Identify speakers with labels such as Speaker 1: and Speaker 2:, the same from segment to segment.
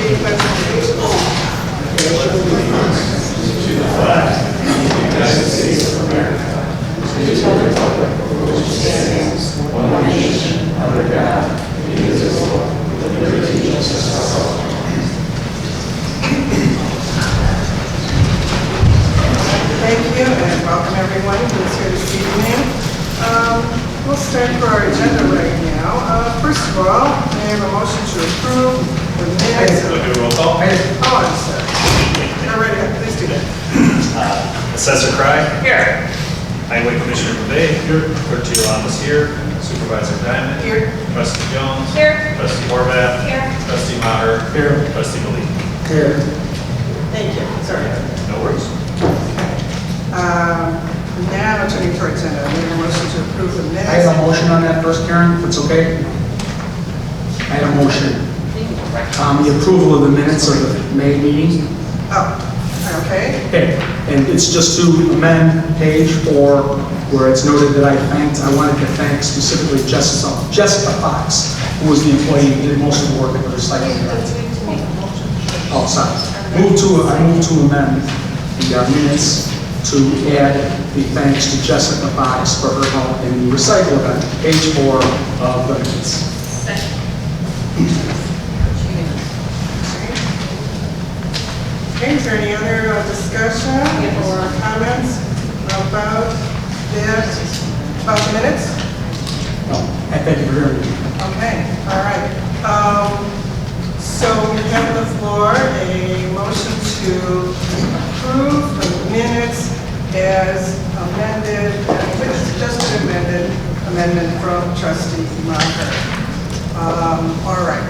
Speaker 1: the pledge of allegiance.
Speaker 2: To the flag of the United States of America, to the republic which stands one nation under God, indivisible, with liberty and justice for all.
Speaker 1: Thank you, and welcome everyone who is here this evening. We'll start for our agenda right now. First of all, may I have a motion to approve the minutes?
Speaker 2: We'll do a roll call.
Speaker 1: Oh, I'm sorry. All right, please do that.
Speaker 2: Assessor Cry.
Speaker 1: Here.
Speaker 2: Highway Commissioner Bouvet. Here. Clerk Giovanni is here. Supervisor Diamond.
Speaker 1: Here.
Speaker 2: Trustee Jones.
Speaker 3: Here.
Speaker 2: Trustee Horvath.
Speaker 3: Here.
Speaker 2: Trustee Maher.
Speaker 1: Here.
Speaker 2: Trustee Malik.
Speaker 1: Here. Thank you. Sorry.
Speaker 2: No worries.
Speaker 1: Now turning to our agenda, may I have a motion to approve the minutes?
Speaker 4: I have a motion on that first, Karen, if it's okay. I have a motion. The approval of the minutes of the May meeting.
Speaker 1: Oh, okay.
Speaker 4: Okay, and it's just to amend page 4 where it's noted that I wanted to thank specifically Jessica Fox, who was the employee who did most of the work at the recycling yard. Oh, sorry. I move to amend the minutes to add the thanks to Jessica Fox for her help in the recycle event, page 4 of the minutes.
Speaker 1: Okay, is there any other discussion or comments about the minutes?
Speaker 4: No, I thank you for hearing me.
Speaker 1: Okay, all right. So we have on the floor a motion to approve the minutes as amended, which is just an amendment from trustee Maher. All right.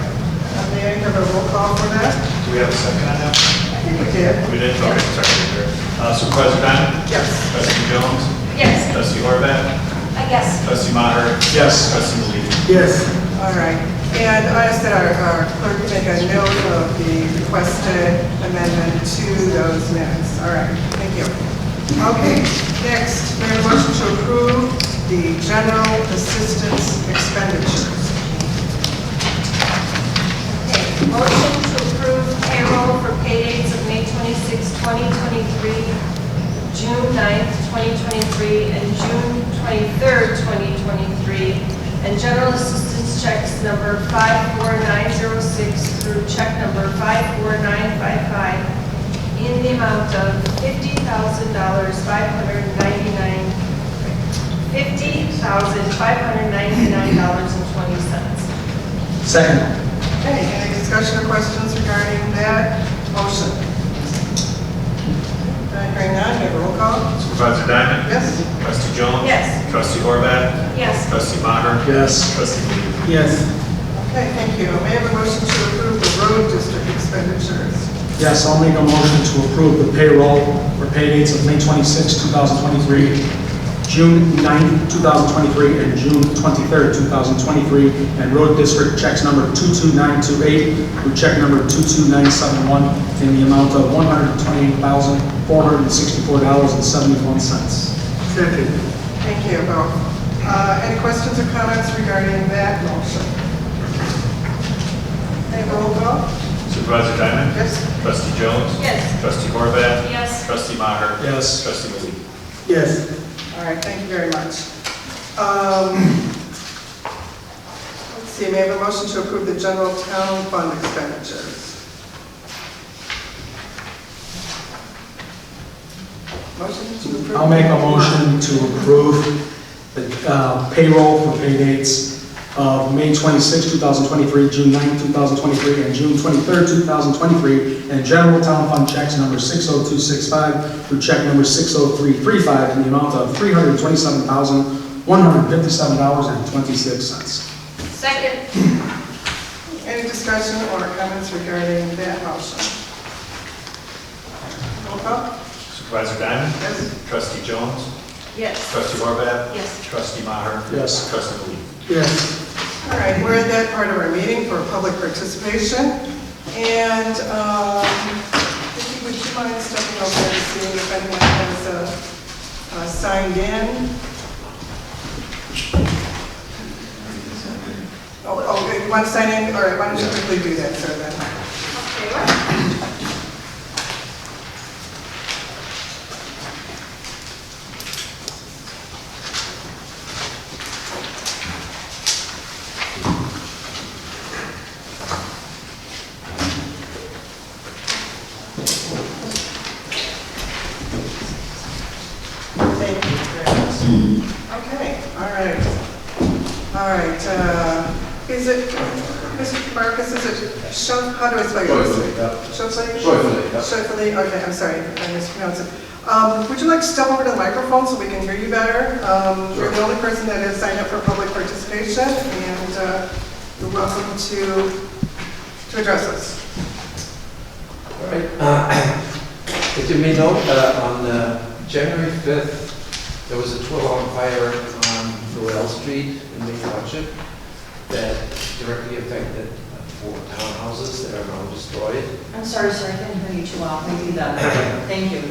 Speaker 1: May I have a roll call for that?
Speaker 2: Do we have a second on that?
Speaker 1: I think we did.
Speaker 2: We did? Okay, second. Supervisor Diamond.
Speaker 1: Yes.
Speaker 2: Trustee Jones.
Speaker 3: Yes.
Speaker 2: Trustee Horvath.
Speaker 3: Yes.
Speaker 2: Trustee Maher.
Speaker 4: Yes.
Speaker 2: Trustee Malik.
Speaker 4: Yes.
Speaker 1: All right. And I asked that our clerk make a note of the requested amendment to those minutes. All right. Thank you. Okay. Next, we have a motion to approve the general assistance expenditures.
Speaker 3: Okay. Motion to approve payroll for pay dates of May 26, 2023, June 9th, 2023, and June 23rd, 2023, and general assistance checks number 54906 through check number 54955 in the amount of $50,599.20.
Speaker 4: Second.
Speaker 1: Okay. Any discussion or questions regarding that motion? Hearing none, have a roll call.
Speaker 2: Supervisor Diamond.
Speaker 1: Yes.
Speaker 2: Trustee Jones.
Speaker 3: Yes.
Speaker 2: Trustee Horvath.
Speaker 3: Yes.
Speaker 2: Trustee Maher.
Speaker 4: Yes.
Speaker 2: Trustee Malik.
Speaker 4: Yes.
Speaker 1: Okay, thank you. May I have a motion to approve the road district expenditures?
Speaker 4: Yes, I'll make a motion to approve the payroll for pay dates of May 26, 2023, June 9, 2023, and June 23, 2023, and road district checks number 22928 through check number 22971 in the amount of $128,464.71. Second.
Speaker 1: Thank you both. Any questions or comments regarding that motion? Any roll call?
Speaker 2: Supervisor Diamond.
Speaker 1: Yes.
Speaker 2: Trustee Jones.
Speaker 3: Yes.
Speaker 2: Trustee Horvath.
Speaker 3: Yes.
Speaker 2: Trustee Maher.
Speaker 4: Yes.
Speaker 2: Trustee Malik.
Speaker 4: Yes.
Speaker 1: All right, thank you very much. Let's see, may I have a motion to approve the general town fund expenditures? Motion to approve?
Speaker 4: I'll make a motion to approve the payroll for pay dates of May 26, 2023, June 9, 2023, and June 23, 2023, and general town fund checks number 60265 through check number 60335 in the amount of $327,157.26.
Speaker 3: Second.
Speaker 1: Any discussion or comments regarding that motion? Roll call?
Speaker 2: Supervisor Diamond.
Speaker 1: Yes.
Speaker 2: Trustee Jones.
Speaker 3: Yes.
Speaker 2: Trustee Horvath.
Speaker 3: Yes.
Speaker 2: Trustee Maher.
Speaker 4: Yes.
Speaker 2: Trustee Malik.
Speaker 4: Yes.
Speaker 1: All right, we're at that part of our meeting for public participation. And Vicki, would you mind stepping over and seeing if anyone has signed in? Oh, you want to sign in? All right, why don't you quickly do that, sir, then?
Speaker 3: Okay.
Speaker 1: Okay, all right. All right, is it, Mr. Marcus, is it how do I spell your last name? Schofele? Schofele, okay, I'm sorry, I mispronounced it. Would you like to step over to the microphone so we can hear you better? You're the only person that has signed up for public participation, and you're welcome to address us.
Speaker 5: All right. As you may know, on January 5th, there was a 12-hour fire on Noel Street in Maine Township that directly affected 4 townhouses that are now destroyed.
Speaker 6: I'm sorry, sir, I couldn't hear you too well. Maybe that. Thank you.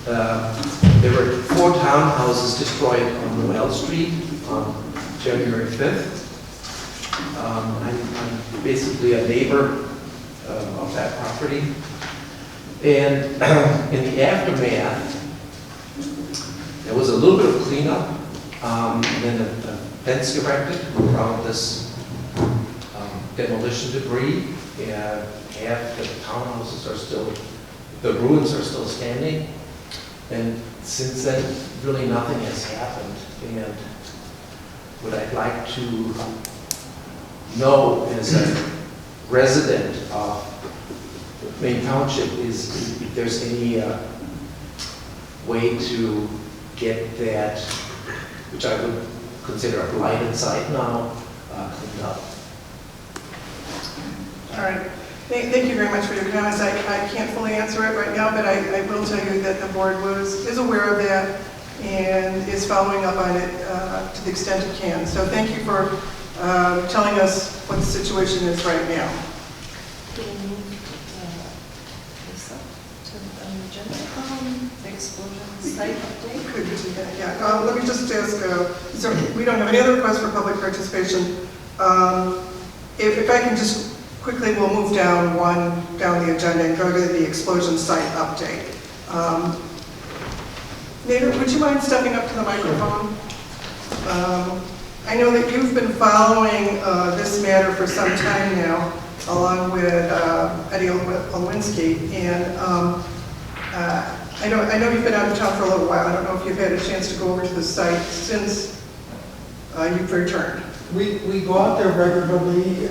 Speaker 5: There were 4 townhouses destroyed on Noel Street on January 5th. I'm basically a neighbor of that property. And in the aftermath, there was a little bit of cleanup, and then a fence erected around this demolition debris, and half the townhouses are still, the ruins are still standing. And since then, really nothing has happened. And what I'd like to know as a resident of Maine Township is if there's any way to get that, which I would consider a blighted site now, cleaned up.
Speaker 1: All right. Thank you very much for your comments. I can't fully answer it right now, but I will tell you that the board is aware of that and is following up on it to the extent it can. So thank you for telling us what the situation is right now.
Speaker 3: Do we move this up to the agenda? The explosion site update?
Speaker 1: Could you do that? Yeah. Let me just ask, so we don't have any other requests for public participation. If I can just quickly, we'll move down the agenda and go to the explosion site update. Nader, would you mind stepping up to the microphone? I know that you've been following this matter for some time now, along with Eddie Olwinski, and I know you've been out of town for a little while. I don't know if you've had a chance to go over to the site since you've returned.
Speaker 7: We go out there regularly,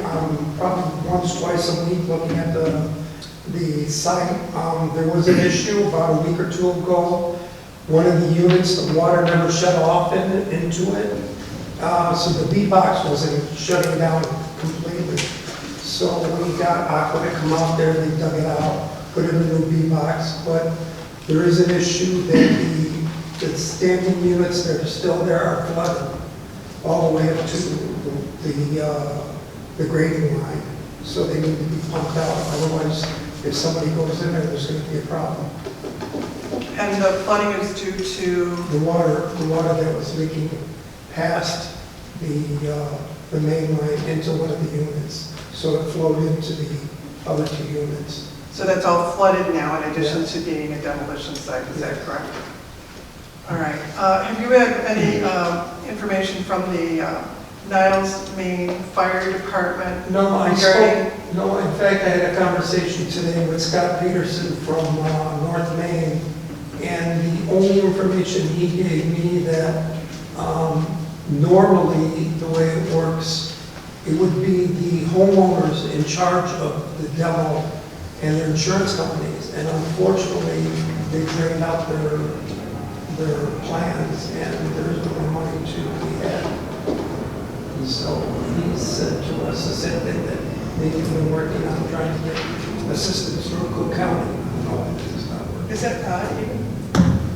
Speaker 7: probably once, twice a week, looking at the site. There was an issue about a week or 2 ago. One of the units, the water never shut off into it, so the B box wasn't shutting down completely. So we got Aqua to come out there, they dug it out, put in a new B box, but there is an issue that the standing units that are still there are flooded all the way up to the grading line, so they need to be pumped out. Otherwise, if somebody goes in there, there's going to be a problem.
Speaker 1: And the flooding is due to
Speaker 7: The water that was leaking past the main line into one of the units, so it flowed into the other 2 units.
Speaker 1: So that's all flooded now, in addition to being a demolition site. Is that correct? All right. Have you had any information from the Niles, Maine Fire Department?
Speaker 7: No,
Speaker 1: in
Speaker 7: fact, I had a conversation today with Scott Peterson from North Maine, and the only information he gave me that normally the way it works, it would be the homeowners in charge of the demo and their insurance companies, and unfortunately, they drained out their plans, and there isn't more money to be had. So he said to us the same thing that they've been working on trying to get assistance from Cook County. No, it's not working.
Speaker 1: Is that even?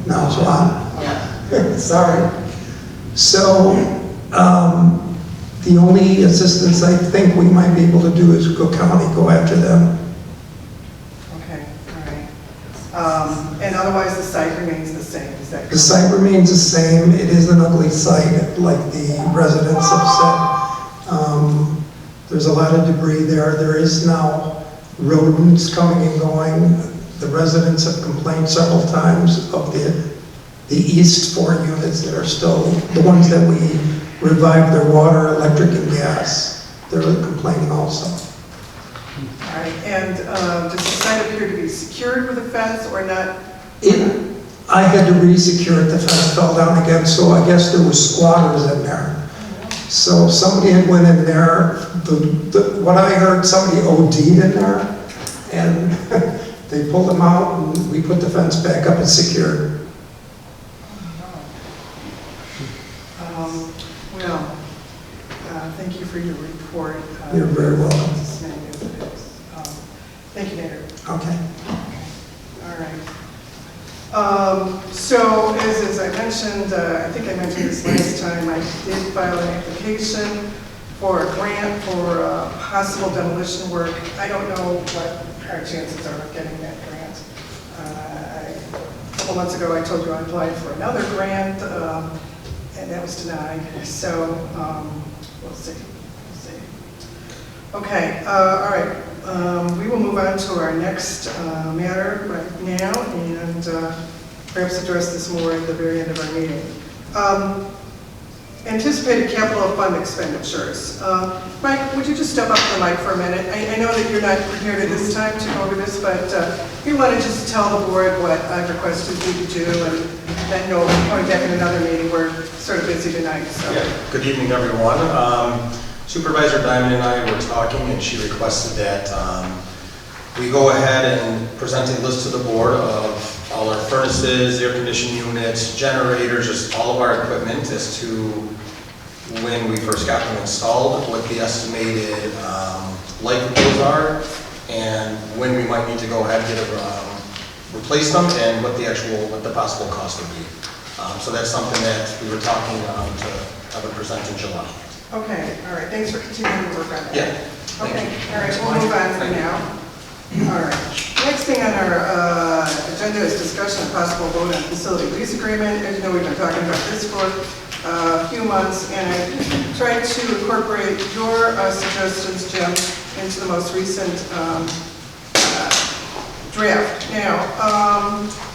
Speaker 7: No, it's not.
Speaker 6: Yeah.
Speaker 7: Sorry. So the only assistance I think we might be able to do is Cook County, go after them.
Speaker 1: Okay, all right. And otherwise, the site remains the same. Is that correct?
Speaker 7: The site remains the same. It is an ugly site, like the residents have said. There's a lot of debris there. There is now rodents coming and going. The residents have complained several times of the east 4 units that are still, the ones that we revived their water, electric, and gas. They're complaining also.
Speaker 1: All right. And does the site appear to be secured with a fence or not?
Speaker 7: I had to re-secure it, the fence fell down again, so I guess there was squatters in there. So somebody had went in there, what I heard, somebody OD'd in there, and they pulled them out, and we put the fence back up and secured.
Speaker 1: Well, thank you for your report.
Speaker 7: You're very welcome.
Speaker 1: As many as it is. Thank you, Mayor.
Speaker 7: Okay.
Speaker 1: All right. So as I mentioned, I think I mentioned this last time, I did file an application for a grant for possible demolition work. I don't know what our chances are of getting that grant. A couple months ago, I told you I applied for another grant, and that was denied. So we'll see. We'll see. Okay. All right. We will move on to our next matter right now, and perhaps address this more at the very end of our meeting. Anticipated capital fund expenditures. Mike, would you just step up to the mic for a minute? I know that you're not prepared at this time to go over this, but you want to just tell the board what I've requested you to do, and then you'll be coming back in another meeting. We're sort of busy tonight. So.
Speaker 8: Yeah. Good evening, everyone. Supervisor Diamond and I were talking, and she requested that we go ahead and present a list to the board of all our furnaces, air conditioning units, generators, just all of our equipment as to when we first got them installed, what the estimated life of those are, and when we might need to go ahead and get replace them, and what the possible cost would be. So that's something that we were talking to have it present in July.
Speaker 1: Okay, all right, thanks for continuing to work on that.
Speaker 8: Yeah.
Speaker 1: Okay, all right, we'll move on for now. All right, next thing on our agenda is discussion of possible vote on facility lease agreement. As you know, we've been talking about this for a few months, and I tried to incorporate your suggestions, Jim, into the most recent draft. Now,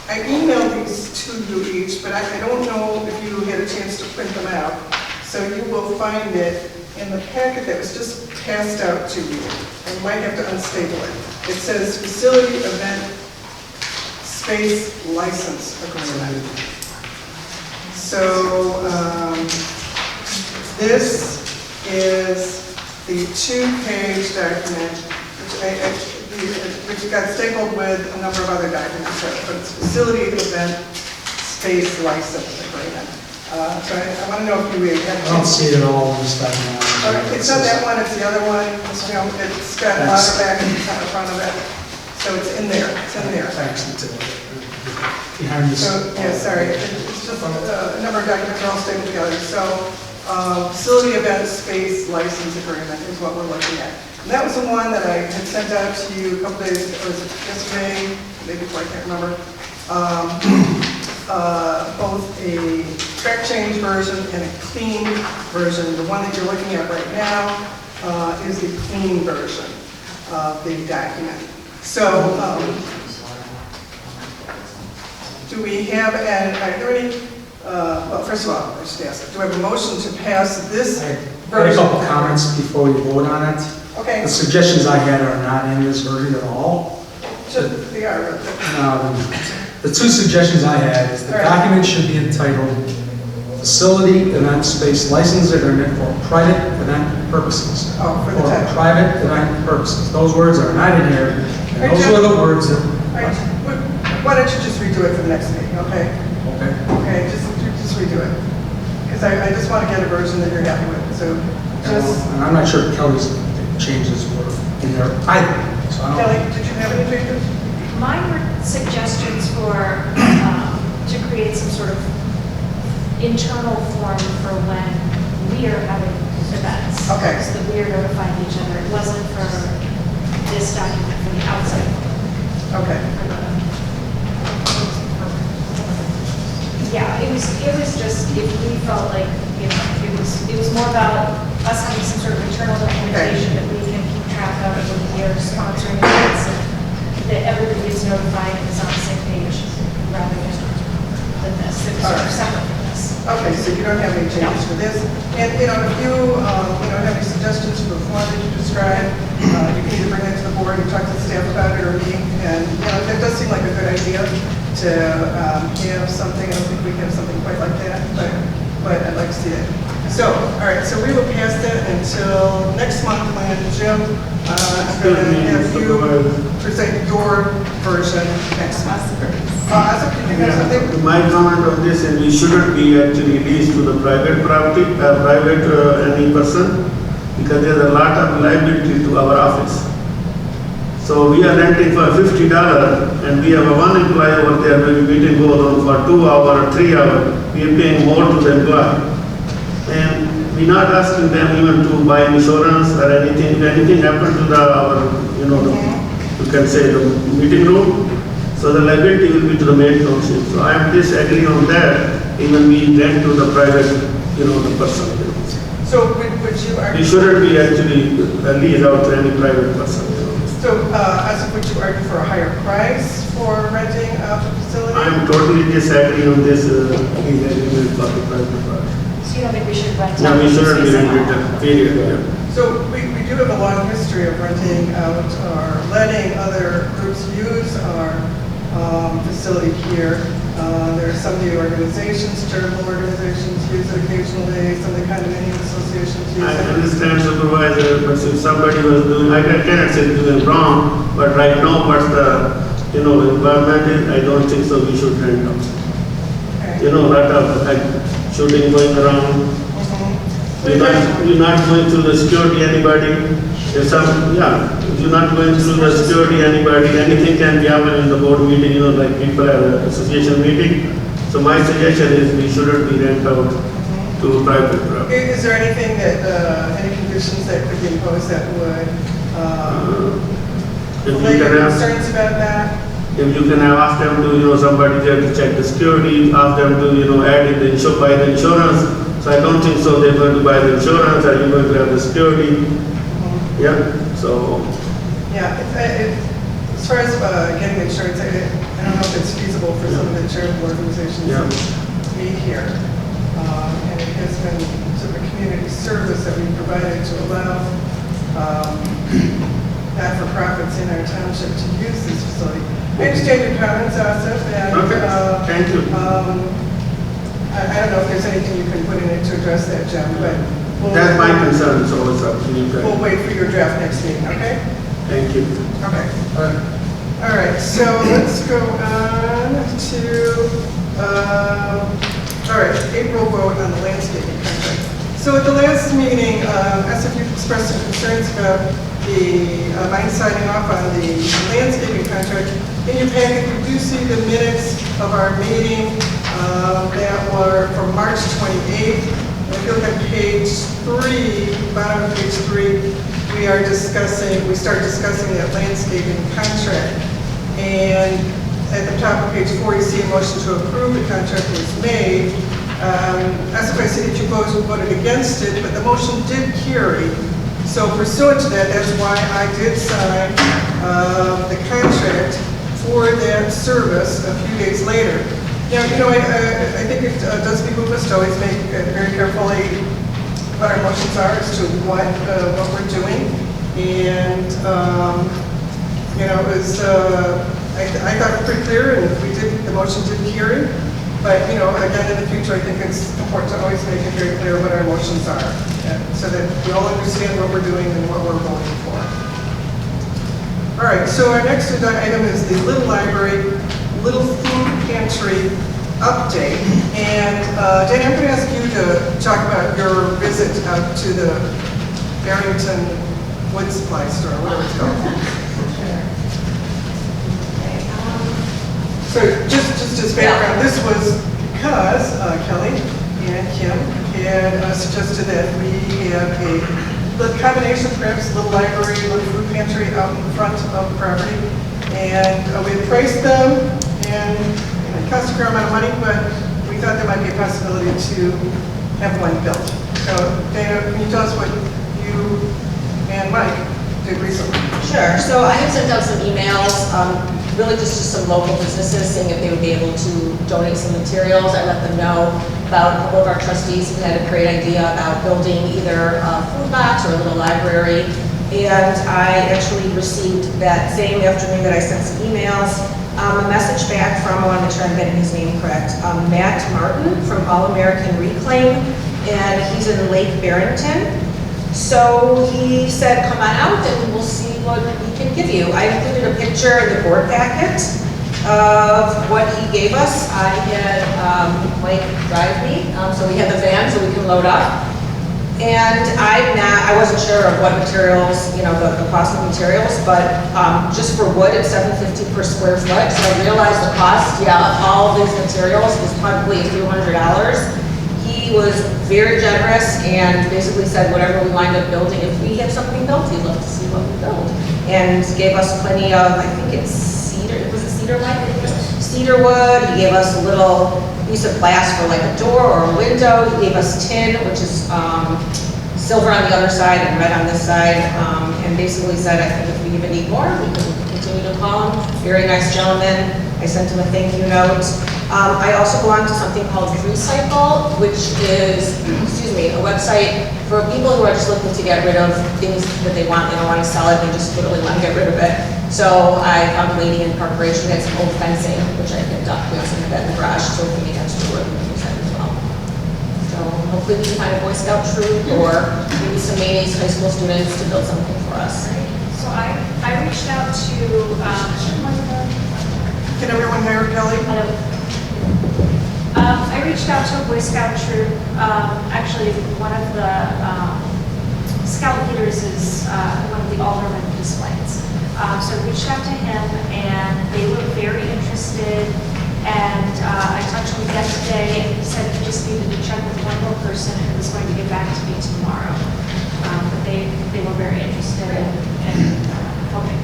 Speaker 1: I emailed these to you each, but I don't know if you had a chance to print them out. So you will find it in the packet that was just passed out to you. And you might have to unstaple it. It says Facility Event Space License Agreement. So this is the 2-page document, which got stapled with a number of other documents, but it's Facility Event Space License Agreement. So I want to know if you have.
Speaker 4: I don't see it all in this document.
Speaker 1: It's not that one, it's the other one. It's got a ladder back and kind of front of it. So it's in there, it's in there.
Speaker 4: Thanks, it's behind this.
Speaker 1: So, yeah, sorry, it's just a number of documents are all stapled together. So, Facility Event Space License Agreement is what we're looking at. And that was the one that I had sent out to you a couple days, or was it yesterday, maybe before, I can't remember. Both a track change version and a clean version. The one that you're looking at right now is the clean version of the document. So, do we have, are there any, well, first of all, I should ask, do I have a motion to pass this
Speaker 4: I have
Speaker 1: version?
Speaker 4: a couple comments before we vote on it.
Speaker 1: Okay.
Speaker 4: The suggestions I had are not in this version at all.
Speaker 1: They are.
Speaker 4: The two suggestions I had is the document should be entitled Facility Event Space License Agreement for Private Event Purposes.
Speaker 1: Oh, for the
Speaker 4: For
Speaker 1: title.
Speaker 4: private event purposes. Those words are not in here, and those were the words that...
Speaker 1: All right, why don't you just redo it for the next meeting, okay?
Speaker 4: Okay.
Speaker 1: Okay, just redo it. Because I just want to get a version that you're happy with, so just...
Speaker 4: And I'm not sure Kelly's changes were in there either. So I don't...
Speaker 1: Kelly, did you have any changes?
Speaker 3: Mine were suggestions for, to create some sort of internal form for when we are having events.
Speaker 1: Okay.
Speaker 3: So that we are notifying each other. It wasn't for this document, for the outside.
Speaker 1: Okay.
Speaker 3: Yeah, it was just, if we felt like, you know, it was more about us having some sort of internal documentation that we can keep track of when we are sponsoring events, and that everybody is notified and is on the same page rather than this. It was sort of separate from this.
Speaker 1: Okay, so you don't have any changes for this. And, you know, if you, have any suggestions for the form that you described, you can either bring it to the board and talk to the staff about it or me. And, you know, that does seem like a good idea. to have something. I don't think we have something quite like that, but I'd like to see it. So, all right, so we will pass that until next month when Jim, I'm going to have you present your version next month. Asif, did you have something?
Speaker 2: My comment on this is we shouldn't be actually leased to the private property, any person, because there's a lot of liability to our office. So we are renting for $50 and we have a one employee over there, maybe meeting goes on for 2 hours or 3 hours, we are paying more to the employee. And we're not asking them even to buy insurance or anything. If anything happens to our, you can say the meeting room, so the liability will be to the Maine Township. So I am disagreeing on that, even we rent to the private, the person.
Speaker 1: So would you argue?
Speaker 2: We shouldn't be actually leased out to any private person.
Speaker 1: So, Asif, would you argue for a higher price for renting out the facility?
Speaker 2: I am totally disagreeing on this lease agreement for the private property.
Speaker 3: So you don't think we should rent
Speaker 2: No,
Speaker 3: out
Speaker 2: we
Speaker 3: the
Speaker 2: shouldn't be
Speaker 3: space at
Speaker 2: rented,
Speaker 3: all?
Speaker 2: period.
Speaker 1: So we do have a long history of renting out or letting other groups use our facility here. There are some of the organizations, charitable organizations use it occasionally, some of the condominium associations use
Speaker 2: I
Speaker 1: it.
Speaker 2: understand, supervisor, but if somebody was doing, I cannot say doing wrong, but right now what's the, environment is, I don't think so we should rent out.
Speaker 1: Okay.
Speaker 2: Lot of shooting going around.
Speaker 1: Mhm.
Speaker 2: You're not going through the security, anybody. If you're not going through the security, anybody, anything can be happen in the board meeting, like people at an association meeting. So my suggestion is we shouldn't be rent out to private property.
Speaker 1: Is there anything that, any conditions that could be imposed that would
Speaker 2: If
Speaker 1: allay
Speaker 2: you
Speaker 1: your
Speaker 2: can
Speaker 1: concerns about that?
Speaker 2: If you can ask them to, somebody there to check the security, ask them to, add in buy the insurance. So I don't think so they're going to buy the insurance, or you're going to have the security. Yeah, so.
Speaker 1: Yeah, as far as getting insurance, I don't know if it's feasible for some of the charitable organizations
Speaker 2: Yeah.
Speaker 1: to meet here. And it has been sort of a community service that we provided to allow not-for-profits in our township to use this facility. I understand your comments, Asif, and
Speaker 2: Okay, thank you.
Speaker 1: I don't know if there's anything you can put in it to address that, Jim, but
Speaker 2: That's my concern, so it's up to you
Speaker 1: we'll
Speaker 2: guys.
Speaker 1: wait for your draft next meeting, okay?
Speaker 2: Thank you.
Speaker 1: Okay. All right, so let's go on to, all right, April vote on the landscaping contract. So at the last meeting, Asif, you expressed some concerns about mine signing off on the landscaping contract. In your packet, you do see the minutes of our meeting that were from March 28th. If you look at page 3, bottom of page 3, we start discussing that landscaping contract. And at the top of page 4, you see a motion to approve the contract was made. As I see that you voted against it, but the motion did carry. So pursuant to that, that's why I did sign the contract for that service a few days later. Now, I think it does behoove us to always make very carefully what our motions are as to what we're doing. And, it was, I thought it was pretty clear, and the motion did carry. But, again, in the future, I think it's important to always make it very clear what our motions are, so that we all understand what we're doing and what we're voting for. All right, so our next item is the Little Library, Little Food Pantry update. And Danny, I'm going to ask you to talk about your visit out to the Barrington Wood Supply Store, whatever it's called. So just as background, this was because Kelly and Kim had suggested that we have a combination, perhaps a little library, a little food pantry out in front of the property. And we had priced them, and it cost a fair amount of money, but we thought there might be a possibility to have one built. So Dana, can you tell us what you and Mike did recently?
Speaker 6: Sure. So I have sent out some emails, really just to some local businesses, seeing if they would be able to donate some materials. I let them know about a couple of our trustees who had a great idea about building either a food box or a little library. And I actually received that same afternoon that I sent some emails, A message back from, I want to make sure I'm getting his name correct, Matt Martin from All American Reclaim, and he's in Lake Barrington. So he said, come on out and we'll see what we can give you. I included a picture in the board packet of what he gave us. I had Mike drive me, so we had the van so we can load up. And I wasn't sure of what materials, you know, the cost of materials, but just for wood, it's $7.50 per square foot. So I realized the cost, yeah, of all of these materials was probably a few $100. He was very generous and basically said whatever we wind up building, if we have something built, he'd love to see what we build. And gave us plenty of, I think it's cedar, was it cedar light? Cedar wood. He gave us a little piece of glass for like a door or a window. He gave us tin, which is silver on the other side and red on this side. And basically said, I think if we even need more, we can continue to call him. Very nice gentleman. I sent him a thank you note. I also belong to something called Recycle, which is, a website for people who are just looking to get rid of things that they want. They don't want to sell it, they just literally want to get rid of it. So I found a lady in Corporation who had some old fencing, which I picked up. We also have that in the garage, so if we need extra wood, we can use that as well. So hopefully we can find a Boy Scout troop or maybe some Maine's high school students to build something for us.
Speaker 3: So I reached out to,
Speaker 1: Can everyone hear Kelly?
Speaker 3: I reached out to a Boy Scout troop. Actually, one of the scout leaders is one of the aldermen displays. So I reached out to him, and they were very interested. And I talked to him again today, and he said he just needed to check with one more person and was going to get back to me tomorrow. But they were very interested in helping.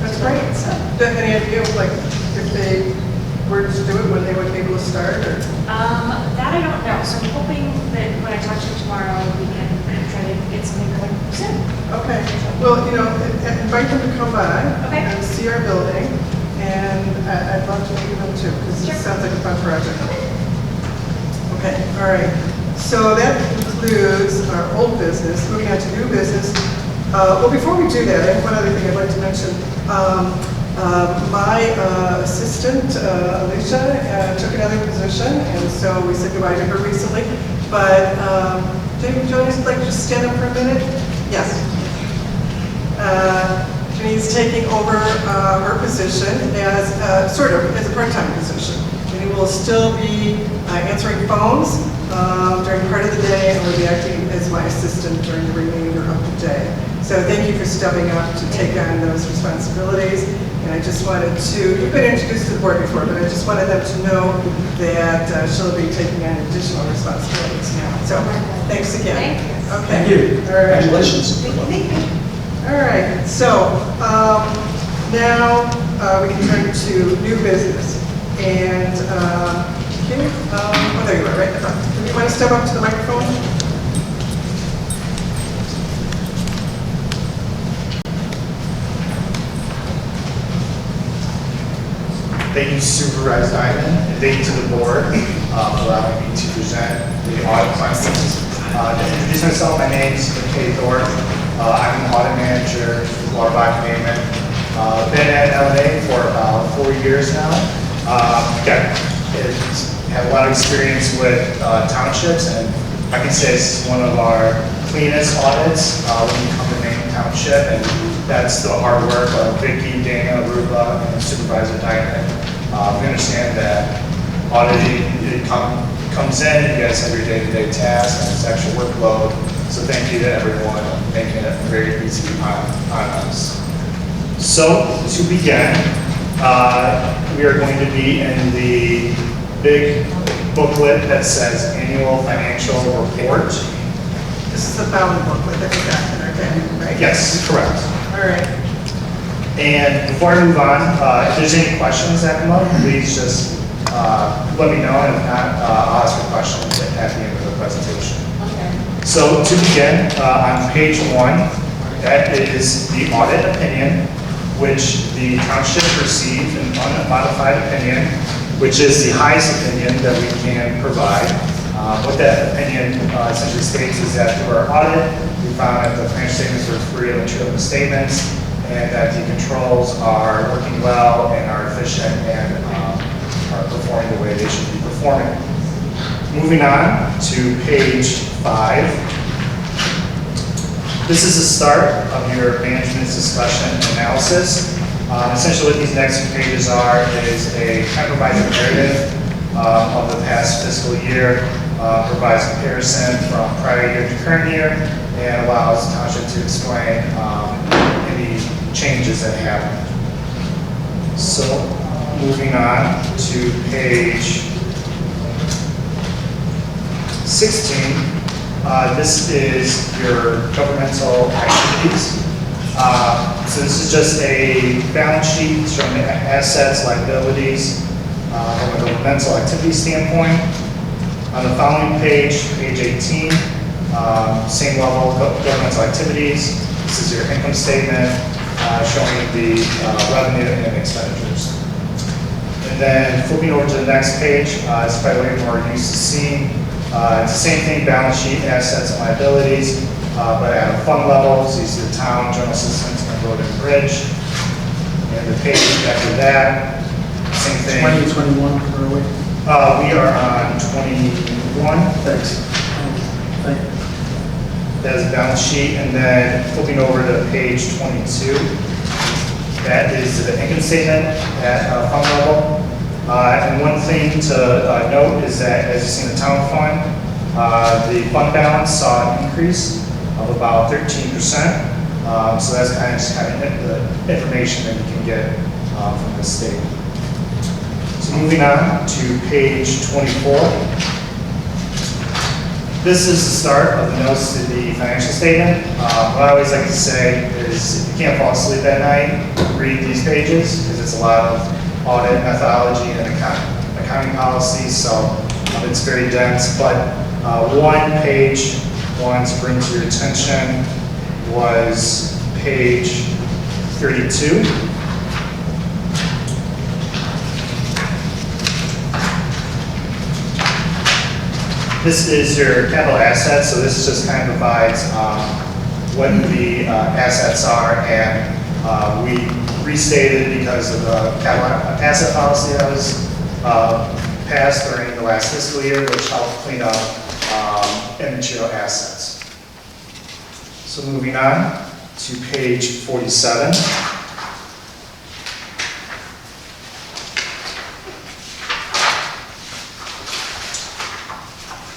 Speaker 1: That's great.
Speaker 3: So.
Speaker 1: Do you have any idea, like, if they were to do it, when they would be able to start, or?
Speaker 3: That I don't know. So I'm hoping that when I talk to you tomorrow, we can try to get something going soon.
Speaker 1: Okay. Well, you know, invite them to come by
Speaker 3: Okay.
Speaker 1: and see our building, and I'd love to meet them too, because it sounds like a fun project. Okay, all right. So that concludes our old business. Moving on to new business. Well, before we do that, I have one other thing I'd like to mention. My assistant, Alicia, took another position, and so we said goodbye to her recently. But Joni's like to just stand up for a minute? Yes. Joni's taking over her position as sort of as a part-time position. Jenny will still be answering phones during part of the day, and will be acting as my assistant during the remainder of the day. So thank you for stepping up to take on those responsibilities. And I just wanted to, you've been introduced to the board before, but I just wanted them to know that she'll be taking on additional responsibilities now. So thanks again.
Speaker 3: Thank you.
Speaker 1: Okay.
Speaker 4: Thank you.
Speaker 1: All right.
Speaker 4: Congratulations.
Speaker 1: Thank you. All right. So now we can turn to new business. And Kim, oh, there you are, right in the front. Do you want to step up to the microphone?
Speaker 9: Thank you, Supervisor Diamond, and thank you to the board for allowing me to present the audit findings. To introduce myself, my name is Kay Thorpe. I'm an audit manager with Waterbach Payment. Been at LA for about 4 years now. Have a lot of experience with townships, and I can say it's one of our cleanest audits when you come to Maine Township, and that's the hard work of Vicki, Dana, Ruba, and Supervisor Diamond. We understand that auditing comes in, and you guys have your day-to-day tasks, and it's extra workload. So thank you to everyone making it very easy on us. So to begin, we are going to be in the big booklet that says Annual Financial Report.
Speaker 1: This is the bound booklet that we got in our packet, right?
Speaker 9: Yes, correct.
Speaker 1: All right.
Speaker 9: And before I move on, if there's any questions that come up, please just let me know, and if not, I'll ask for questions at the end of the presentation.
Speaker 6: Okay.
Speaker 9: So to begin, on page 1, that is the audit opinion, which the township received an unmodified opinion, which is the highest opinion that we can provide. What that opinion essentially states is that through our audit, we found that the financial statements were free of material misstatements, and that the controls are working well and are efficient and are performing the way they should be performing. Moving on to page 5. This is the start of your management's discussion and analysis. Essentially what these next few pages are is a kind of provides a narrative of the past fiscal year, provides comparison from prior year to current year, and allows the township to explain any changes that happened. So moving on to page 16, this is your governmental activities. So this is just a balance sheet showing the assets, liabilities from a governmental activity standpoint. On the following page, page 18, same level of governmental activities. This is your income statement showing the revenue and expenditures. And then flipping over to the next page, it's probably what you're more used to seeing. It's the same thing, balance sheet, assets, and liabilities, but at a fund level. So you see the town, general assistance, and road and bridge. And the page after that, same thing.
Speaker 4: 2021, where are we?
Speaker 9: We are on 21.
Speaker 4: Thanks. Thank you.
Speaker 9: That is the balance sheet, and then flipping over to page 22. That is the income statement at fund level. And one thing to note is that, as you see in the town fund, the fund balance saw an increase of about 13%. So that's kind of the information that you can get from the state. So moving on to page 24. This is the start of the notes to the financial statement. What I always like to say is, if you can't fall asleep at night, read these pages, because it's a lot of audit methodology and accounting policies, so it's very dense. But one page wanted to bring to your attention was page 32. This is your capital assets, so this just kind of provides what the assets are, and we restated because of the capital asset policy that was passed during the last fiscal year, which helped clean up immaterial assets. So moving on to page 47.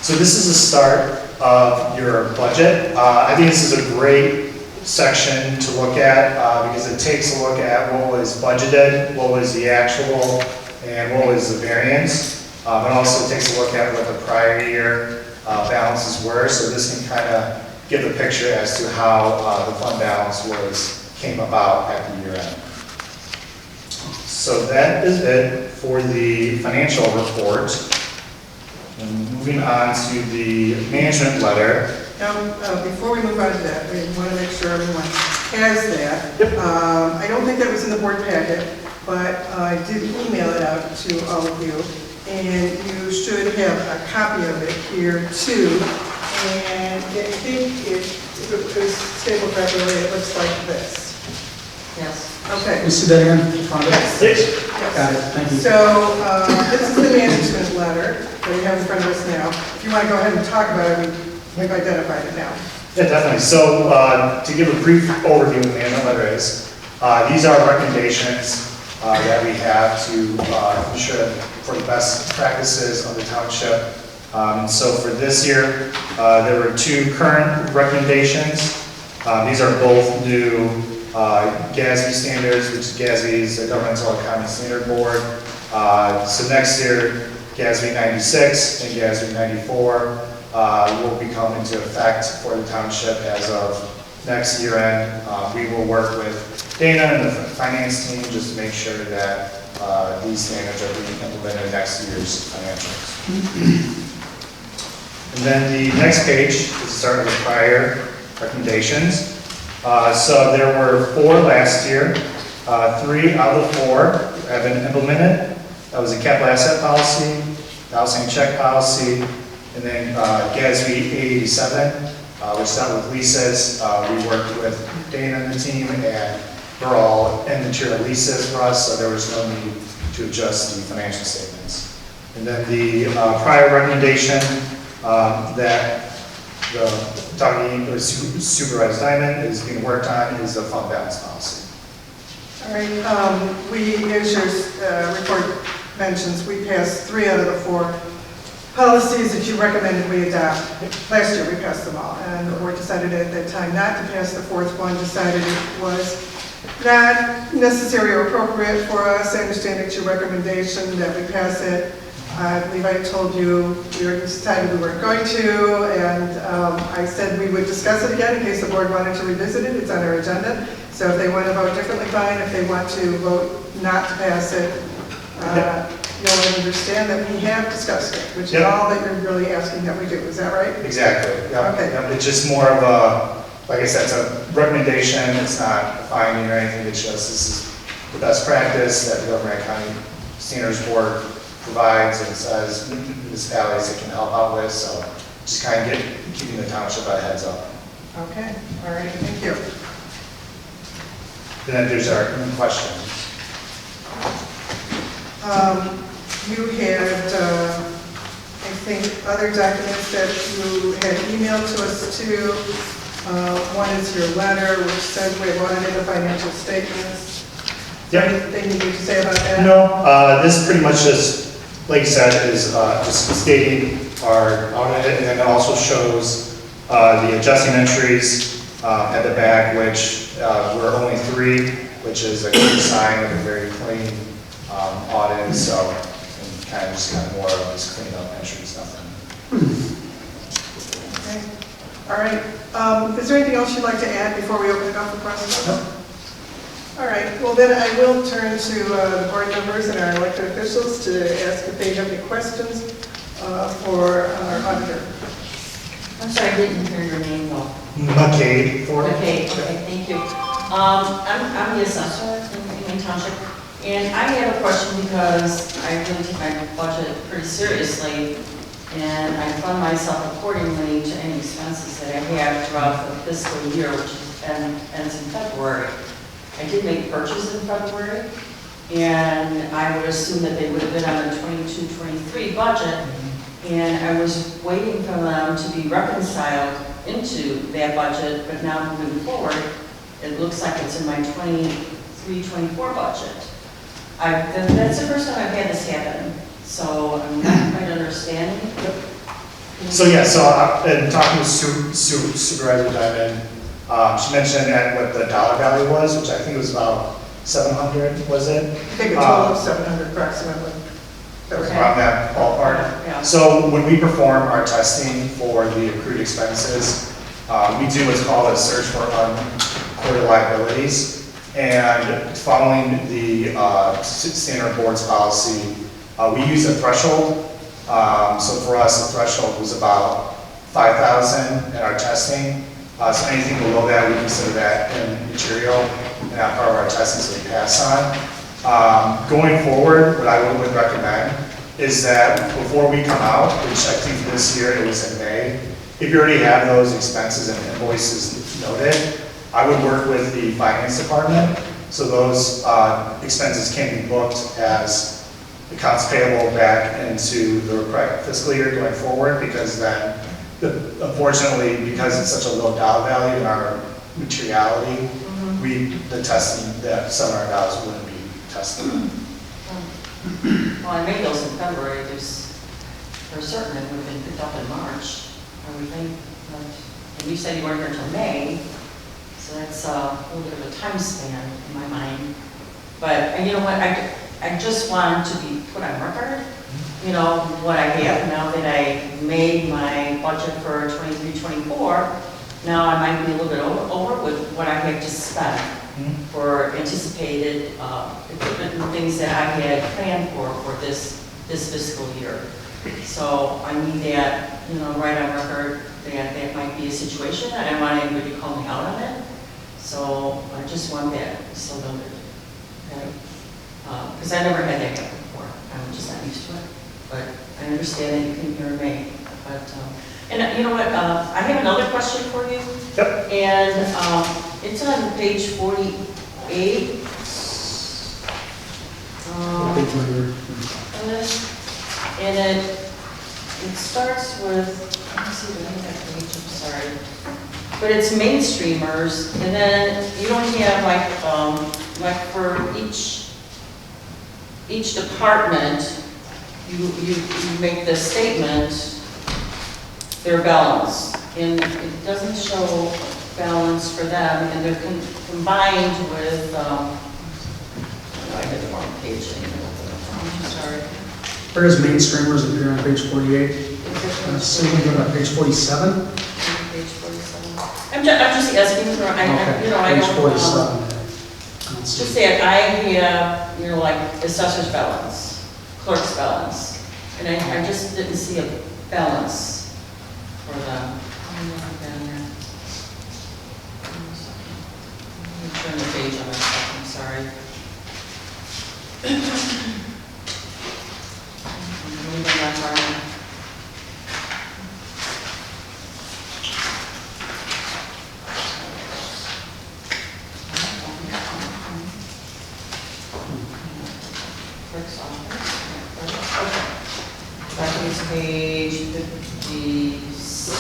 Speaker 9: So this is the start of your budget. I think this is a great section to look at because it takes a look at what was budgeted, what was the actual, and what was the variance. It also takes a look at what the prior year balances were. So this can kind of give a picture as to how the fund balance came about at the year end. So that is it for the financial report. And moving on to the management letter.
Speaker 1: Before we move on to that, we want to make sure everyone has that.
Speaker 9: Yep.
Speaker 1: I don't think that was in the board packet, but I did email it out to all of you, and you should have a copy of it here too. And I think if it was stapled properly, it looks like this.
Speaker 6: Yes.
Speaker 1: Okay.
Speaker 4: You see that again? Found it?
Speaker 1: Yes.
Speaker 4: Got it, thank you.
Speaker 1: So this is the management letter that we have in front of us now. If you want to go ahead and talk about it, we've identified it now.
Speaker 9: Yeah, definitely. So to give a brief overview of the management letter is, these are recommendations that we have to ensure for the best practices of the township. And so for this year, there were 2 current recommendations. These are both new GASB standards, which GASB is the Governmental Accounting Standard Board. So next year, GASB 96 and GASB 94 will be coming into effect for the township as of next year end. We will work with Dana and the finance team just to make sure that these standards are being implemented in next year's financials. And then the next page is the start of the prior recommendations. So there were 4 last year. 3 out of the 4 have been implemented. That was the capital asset policy, the outstanding check policy, and then GASB 887, which dealt with leases. We worked with Dana and the team, and they're all immaterial leases for us, so there was no need to adjust the financial statements. And then the prior recommendation that the talking or Supervisor Diamond is being worked on is the fund balance policy.
Speaker 1: All right, as your report mentions, we passed 3 out of the 4 policies that you recommended we adopt. Last year, we passed them all, and the board decided at that time not to pass the 4th one, decided it was not necessary or appropriate for us. I understand it's your recommendation that we pass it. I believe I told you this time we weren't going to, and I said we would discuss it again in case the board wanted to revisit it. It's on our agenda. So if they want to vote differently, fine. If they want to vote not to pass it, you'll understand that we have discussed it, which is all that you're really asking that we do. Is that right?
Speaker 9: Exactly. Yep.
Speaker 1: Okay.
Speaker 9: Yep. It's just more of a, like I said, it's a recommendation. It's not a finding or anything. It's just this is the best practice that the Government County Standards Board provides and says municipalities that can help out with. So just kind of keeping the township a heads up.
Speaker 1: Okay. All right. Thank you.
Speaker 9: Then there's our questions.
Speaker 1: You had, I think, other documents that you had emailed to us too. One is your letter, which says we have audited the financial statements.
Speaker 9: Yep.
Speaker 1: Anything you need to say about that?
Speaker 9: No, this pretty much just, like you said, is just stating our audit, and then it also shows the adjusting entries at the back, which were only 3, which is a good sign of a very clean audit. So, and kind of more of just clean up entries, nothing.
Speaker 1: Okay. All right. Is there anything else you'd like to add before we open it up for questions?
Speaker 9: No.
Speaker 1: All right. Well, then I will turn to the board members and our elected officials to ask if they have any questions for our auditor.
Speaker 10: I'm sorry, I didn't hear your name though.
Speaker 9: McCade for it.
Speaker 10: Okay, thank you. I'm the assessor in Maine Township, and I have a question because I really take my budget pretty seriously, and I fund myself accordingly to any expenses that I have throughout the fiscal year, which ends in February. I did make purchases in February, and I would assume that they would have been on the 22-23 budget, and I was waiting for them to be reconciled into that budget, but now moving forward, it looks like it's in my 23-24 budget. That's the first time I've had this happen, so I'm not quite understanding.
Speaker 9: So yeah, in talking with Supervisor Diamond, she mentioned that what the dollar value was, which I think was about 700, was it?
Speaker 1: I think a total of 700 approximately.
Speaker 9: Around that ballpark.
Speaker 10: Yeah.
Speaker 9: So when we perform our testing for the accrued expenses, we do what's called a search for uncorded liabilities. And following the standard board's policy, we use a threshold. So for us, the threshold was about 5,000 in our testing. So anything below that, we consider that immaterial and not part of our testing, so we pass on. Going forward, what I would recommend is that before we come out, which I think this year it was in May, if you already have those expenses and invoices noted, I would work with the finance department so those expenses can be booked as accounts payable back into the correct fiscal year going forward, because then, unfortunately, because it's such a low dollar value in our materiality, the testing, that $700 wouldn't be tested.
Speaker 10: Well, I made those in February. For certain it would have been picked up in March, I would think. And you said you weren't here until May, so that's a little bit of a time span in my mind. But you know what, I just want to be put on record, you know, what I have now that I made my budget for 23-24. Now I might be a little bit over with what I have to spend for anticipated equipment and things that I had planned for this fiscal year. So I need that, you know, right on record that might be a situation, and I don't want anybody to call me out on it. So I just want that so noted. Okay? Because I never had that happen before. I'm just not used to it. But I understand that you can hear me. But and you know what? I have another question for you.
Speaker 9: Yep.
Speaker 10: And it's on page 48 8.
Speaker 4: Page number.
Speaker 10: And it starts with, let me see the name of that page, I'm sorry. But it's mainstreamers, and then you don't have like for each department, you make the statement, their balance. And it doesn't show balance for them, and they're combined with, I had the wrong page. I'm sorry.
Speaker 4: Where does mainstreamers appear on page 48? So we go to page 47?
Speaker 10: Page 47. I'm just asking for, I
Speaker 4: Page
Speaker 10: don't,
Speaker 4: 47.
Speaker 10: just say I have, like assessor's balance, clerk's balance, and I just didn't see a balance for them. Let me turn the page on myself, I'm sorry. Moving that far. Clerk's office. That is page 56.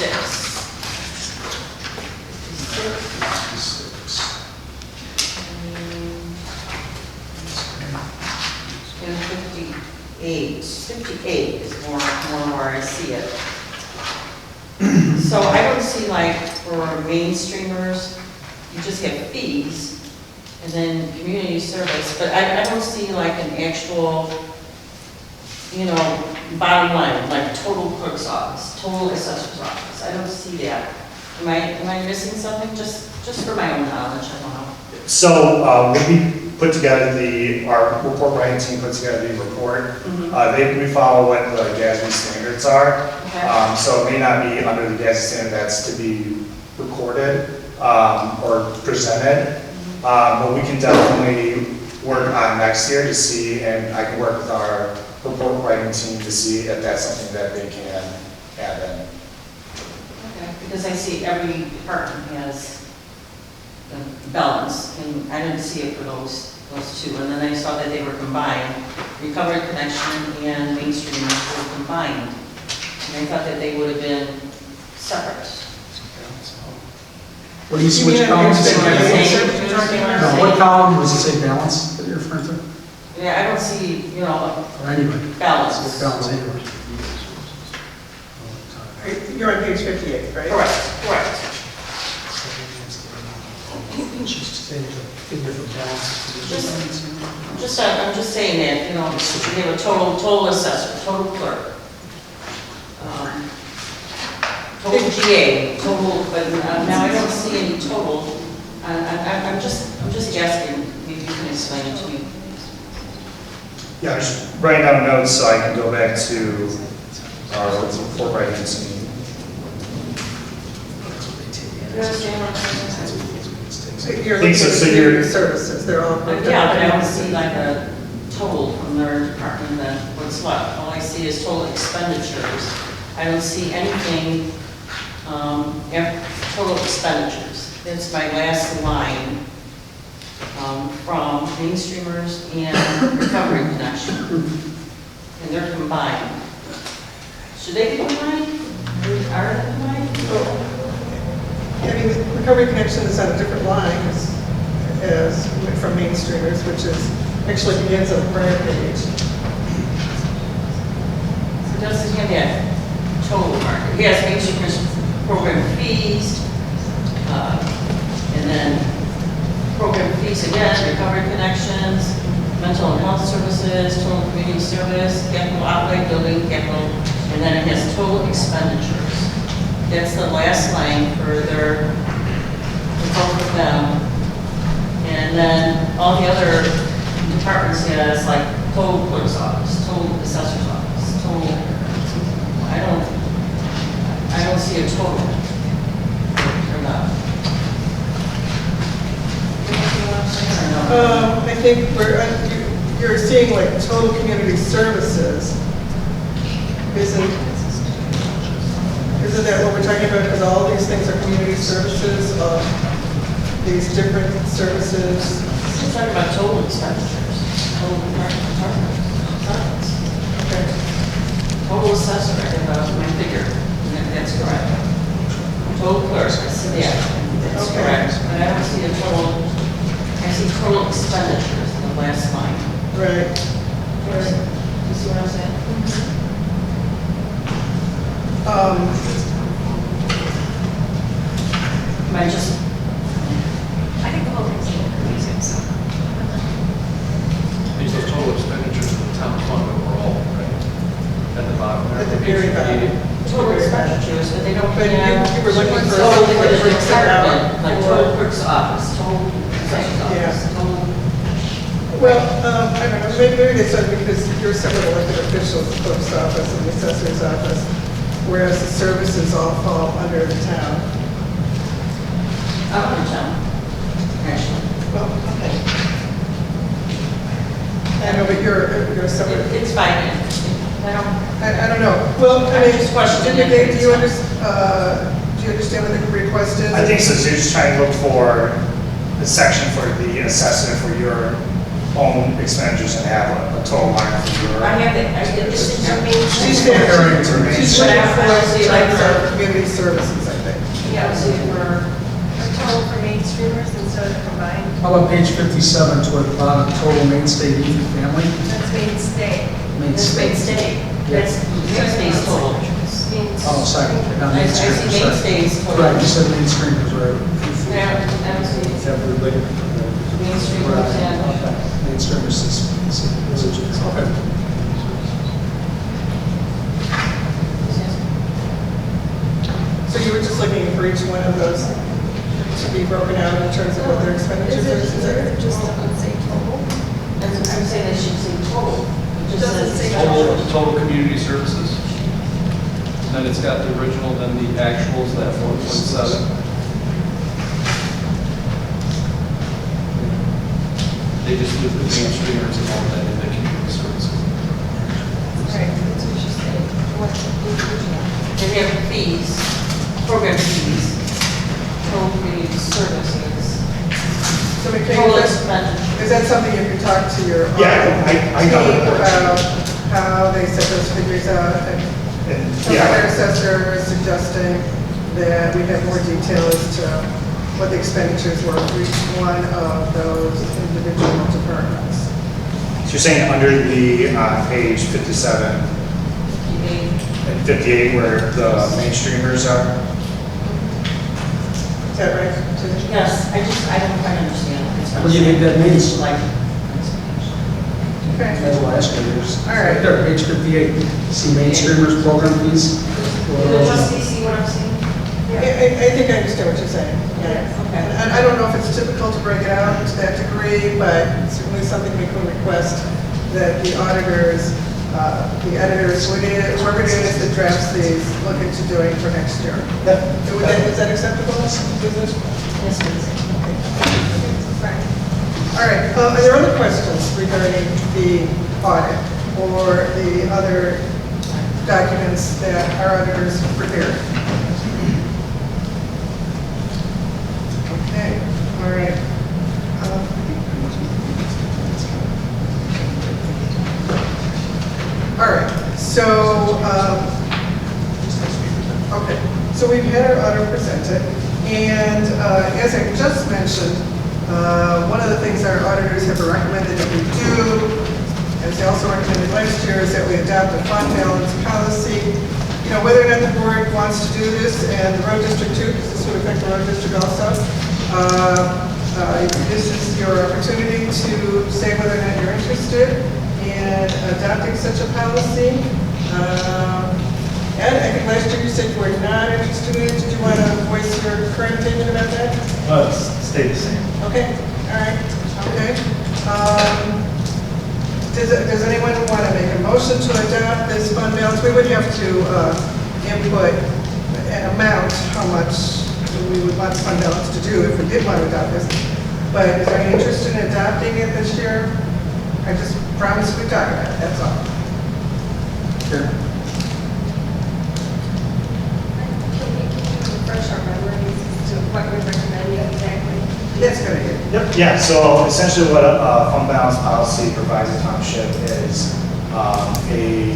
Speaker 10: 56. And 58. 58 is more where I see it. So I don't see like for mainstreamers, you just have fees and then community service, but I don't see like an actual, bottom line, like total clerk's office, total assessor's office. I don't see that. Am I missing something? Just for my own knowledge, I don't know.
Speaker 9: So when we put together our report writing team put together the report, we follow what the GASB standards are.
Speaker 10: Okay.
Speaker 9: So it may not be under the GASB standard that's to be recorded or presented, but we can definitely work on next year to see, and I can work with our report writing team to see if that's something that they can add in.
Speaker 10: Okay, because I see every department has the balance, and I didn't see it for those two. And then I saw that they were combined. Recovery Connection and Mainstream were combined. And I thought that they would have been separate.
Speaker 4: What do you see,
Speaker 1: You
Speaker 4: which
Speaker 1: mean
Speaker 4: column?
Speaker 1: on page
Speaker 10: Same.
Speaker 1: 58?
Speaker 4: No, what column does it say balance that you're referring to?
Speaker 10: Yeah, I don't see,
Speaker 4: Or anyway?
Speaker 10: balance.
Speaker 4: What balance anyway?
Speaker 1: You're on page 58, right?
Speaker 10: Correct. I'm just saying that, we have a total assessor, total clerk. Total GA, total, but now I don't see any total. I'm just asking, maybe you can explain it to me.
Speaker 9: Yeah, I'm just writing down notes so I can go back to our report writing team.
Speaker 10: You understand what I'm saying?
Speaker 1: You're
Speaker 9: Think
Speaker 1: looking
Speaker 9: so,
Speaker 1: at
Speaker 9: so
Speaker 1: community
Speaker 9: you're-
Speaker 1: services, they're all.
Speaker 10: Yeah, but I don't see like a total from their department, then what's left. All I see is total expenditures. I don't see anything, total expenditures. That's my last line from Mainstreamers and Recovery Connection. And they're combined. Should they be combined? Are they combined?
Speaker 1: I mean, Recovery Connection is on a different line as from Mainstreamers, which is, actually begins on the prior page.
Speaker 10: It doesn't have that total market. It has Mainstreamers program fees, and then program fees again, Recovery Connections, mental and health services, total community service, capital outlay, building capital, and then it has total expenditures. That's the last line for both of them. And then all the other departments has like total clerk's office, total assessor's office, total, I don't see a total. Or not.
Speaker 1: I think you're seeing like total community services. Isn't that what we're talking about? Because all these things are community services, these different services.
Speaker 10: talking about total expenditures, total departments.
Speaker 1: Okay.
Speaker 10: Total assessor, I have my figure, and that's correct. Total clerk, yeah, that's
Speaker 1: Okay.
Speaker 10: correct. But I don't see a total, I see total expenditures in the last line.
Speaker 1: Right.
Speaker 10: You see what I'm saying? Am I just,
Speaker 3: I think the whole thing's a little confusing, so.
Speaker 2: These are total expenditures of the town fund overall, right? At the bottom there.
Speaker 1: At the very bottom.
Speaker 10: total expenditures, but they don't.
Speaker 1: But you were looking for
Speaker 10: Total
Speaker 1: something that breaks it down
Speaker 10: like
Speaker 1: for-
Speaker 10: total clerk's office, total assessor's
Speaker 1: Yeah.
Speaker 10: office, total.
Speaker 1: Well, I don't know, maybe they said because you're separate elected officials, the clerk's office and the assessor's office, whereas the services all fall under the town.
Speaker 10: Out of town, actually.
Speaker 1: Well, okay. I know, but you're separate.
Speaker 10: It's fine, I don't,
Speaker 1: I don't know. Well, I
Speaker 10: I'm
Speaker 1: mean,
Speaker 10: just questioning
Speaker 1: Jimmy,
Speaker 10: it.
Speaker 1: do you understand what the request is?
Speaker 9: I think so, so you're just trying to look for the section for the assessment for your own expenditures and have a total line for your.
Speaker 10: I have it, I did this in your main.
Speaker 1: She's
Speaker 9: comparing it to me.
Speaker 1: She's looking for types of community services, I think.
Speaker 10: Yeah, so for,
Speaker 3: A total for mainstreamers instead of combined,
Speaker 4: How about page 57 toward the bottom, total mainstay youth and family?
Speaker 3: that's mainstay.
Speaker 10: this mainstay, that's mainstay's total.
Speaker 4: Oh, sorry. Not
Speaker 10: I see
Speaker 4: mainstream, sorry.
Speaker 10: mainstay's total.
Speaker 4: Right, you said mainstream was right.
Speaker 10: Now, I don't see mainstream,
Speaker 4: Right,
Speaker 10: yeah.
Speaker 4: okay. Mainstream is residuals, okay.
Speaker 1: So you were just looking for each one of those to be broken out in terms of what their expenditures are?
Speaker 3: Is it just doesn't say total?
Speaker 10: I'm saying they should say total. It just
Speaker 3: Doesn't
Speaker 10: says
Speaker 3: say
Speaker 2: Total community services. Then it's got the original, then the actuals, that 1.7. They just did the mainstreamers and all that in the community services.
Speaker 3: Right, that's what you say. What's the original?
Speaker 10: And we have fees, program fees, total community services,
Speaker 1: So McKay,
Speaker 10: total
Speaker 1: is
Speaker 10: expenditure.
Speaker 1: that something you can talk to your
Speaker 9: Yeah, I know
Speaker 1: team
Speaker 9: the portion.
Speaker 1: about how they set those figures out? And
Speaker 9: And,
Speaker 1: the
Speaker 9: yeah,
Speaker 1: assessor is suggesting that we have more detail as to what the expenditures were for each one of those individual departments.
Speaker 9: so you're saying under the, page 57 and 58 where the mainstreamers are?
Speaker 1: Is that right? Susan?
Speaker 10: Yes, I don't quite understand.
Speaker 4: What do you think that means?
Speaker 10: Like,
Speaker 1: Okay.
Speaker 4: That's why I asked you.
Speaker 1: All right.
Speaker 4: There, page 58, see mainstreamers program fees?
Speaker 10: do the trustees see what I'm saying?
Speaker 1: I think I understand what you're saying. Yeah.
Speaker 10: Okay.
Speaker 1: And I don't know if it's typical to break it out to that degree, but it's certainly something we can request that the auditors, the editors, whoever it is that drafts these, look into doing for next year. Is that acceptable?
Speaker 10: Yes, please.
Speaker 1: All right, are there other questions regarding the audit or the other documents that our auditors prepared? Okay, all right. All right, so, okay, so we've had our audit presented, and as I just mentioned, one of the things our auditors have recommended that we do, as they also recommended last year, is that we adopt a fund balance policy. You know, whether or not the board wants to do this, and the road district too, because this would affect the road district also. This is your opportunity to say whether or not you're interested in adopting such a policy. Ed, I think last year you said you were not interested in it. Did you want to voice your current opinion about that?
Speaker 9: Stay the same.
Speaker 1: Okay, all right, okay. Does anyone want to make a motion to adopt this fund balance? We would have to input an amount, how much we would want the fund balance to do if we did want to adopt this. But is there any interest in adopting it this year? I just promised we'd talk about it, that's all.
Speaker 4: Sure.
Speaker 3: Can you refresh our memories as to what we're recommending exactly?
Speaker 1: That's gonna get,
Speaker 9: Yep, yeah, so essentially what a fund balance policy provides the township is a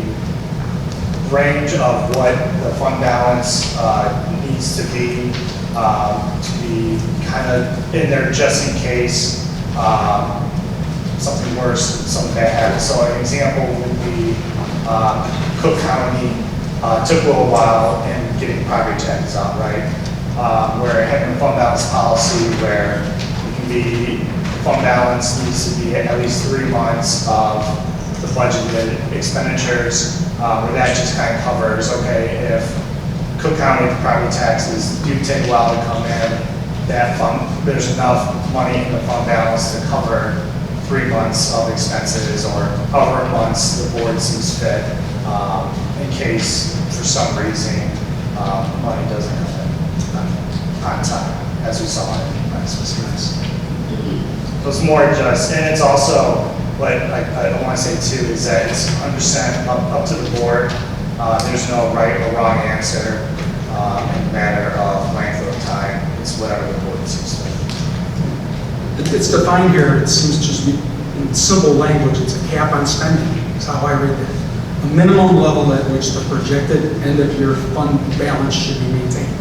Speaker 9: range of what the fund balance needs to be kind of in there just in case something worse, something bad happens. So an example would be Cook County took a little while in getting property taxes out, right? Where having a fund balance policy where it can be, fund balance needs to be at least 3 months of the budgeted expenditures, where that just kind of covers, okay, if Cook County property taxes do take a while to come in, that fund, there's enough money in the fund balance to cover 3 months of expenses or however months the board sees fit, in case for some reason money doesn't come in on time, as we saw in last week's. So it's more just, and it's also, what I don't want to say too, is that it's 100% up to the board. There's no right or wrong answer in the matter of length of time. It's whatever the board sees fit.
Speaker 4: It's defined here, it seems to just be in simple language, it's a cap on spending, is how I read it. A minimum level at which the projected end of year fund balance should be maintained.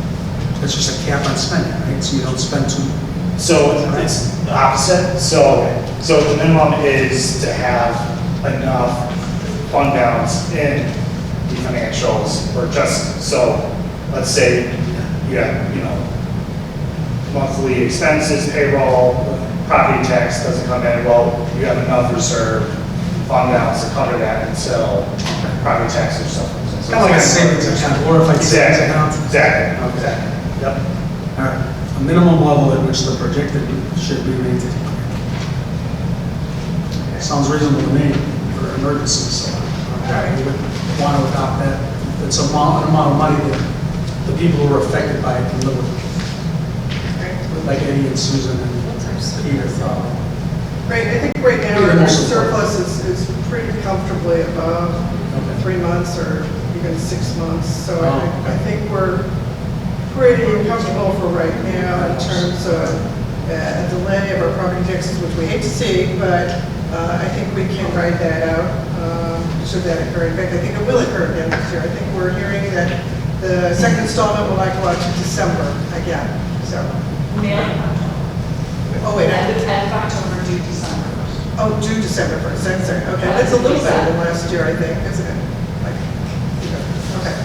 Speaker 4: That's just a cap on spending, right? So you don't spend too much.
Speaker 9: So it's the opposite. So the minimum is to have enough fund balance in the financials, or just, so let's say you have, monthly expenses, payroll, property tax doesn't come in, well, you have enough reserve fund balance to cover that until property tax or something. So
Speaker 4: Kind of like a savings account, glorified savings account.
Speaker 9: Exactly. Yep.
Speaker 4: All right, a minimum level at which the projected should be maintained. Sounds reasonable to me for emergencies, so we would want to adopt that. It's an amount of money that the people who are affected by it can live with. Like Eddie and Susan and Peter.
Speaker 1: Right, I think right now our surplus is pretty comfortably above 3 months or even 6 months. So I think we're pretty comfortable for right now in terms of a delay of our property taxes, which we hate to see, but I think we can ride that out should that occur. In fact, I think it will occur again this year. I think we're hearing that the second installment will not go out to December again. So. Oh, wait.
Speaker 11: End of October, due December.
Speaker 1: Oh, due December 1st. I'm sorry. Okay, that's a little better than last year, I think, isn't it? Okay.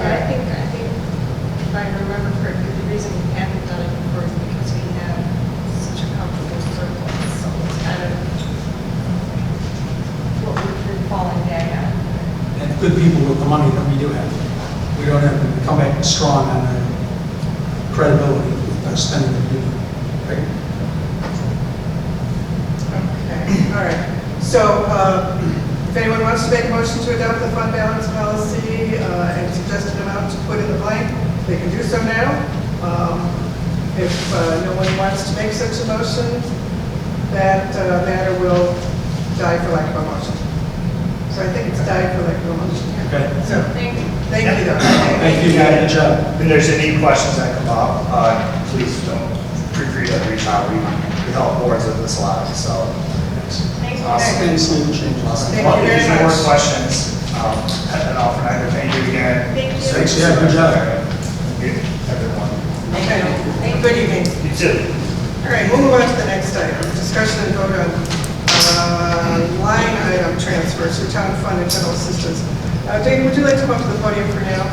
Speaker 3: Yeah, I think if I remember correctly, the reason we haven't done it before is because we have such a comfortable surplus. So it's kind of what we've been falling back on.
Speaker 4: And good people with the money that we do have. We don't have to come back strong on the credibility with our spending that we do. Right?
Speaker 1: Okay, all right. So if anyone wants to make a motion to adopt the fund balance policy and suggest an amount to put in the blank, they can do so now. If no one wants to make such a motion, that matter will die for lack of a motion. So I think it's died for lack of a motion.
Speaker 4: Okay.
Speaker 1: So thank you. Thank you.
Speaker 4: Thank you, guys. Good job.
Speaker 9: If there's any questions that come up, please feel free to reach out. We help boards with this a lot, so.
Speaker 3: Thank you.
Speaker 9: Awesome.
Speaker 4: Thanks, change.
Speaker 1: Thank you
Speaker 9: Well, if
Speaker 1: very
Speaker 9: there's no more
Speaker 1: much.
Speaker 9: questions, and I'll for neither, thank you again.
Speaker 3: Thank you.
Speaker 4: Thanks, yeah, good job.
Speaker 9: Thank you, everyone.
Speaker 1: Okay. Good evening.
Speaker 9: You too.
Speaker 1: All right, we'll move on to the next item. Discussion and vote on line item transfers for town fund and general assistance. Dana, would you like to come up to the podium for now?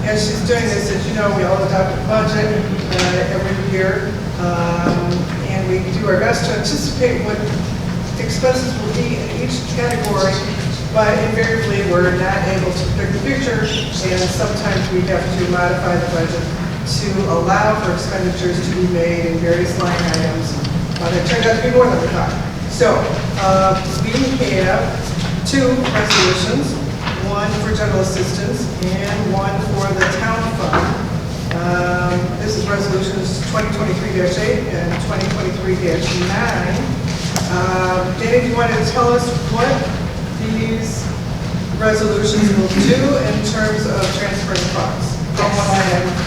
Speaker 1: As she's doing this, as you know, we all adopt a budget every year, and we do our best to anticipate what expenses will be in each category, but invariably we're not able to predict the future, and sometimes we have to modify the budget to allow for expenditures to be made in various line items that turned out to be more than we thought. So we have 2 resolutions, one for general assistance and one for the town fund. This is resolutions 2023-8 and 2023-9. Danny, do you want to tell us what these resolutions will do in terms of transferring funds from one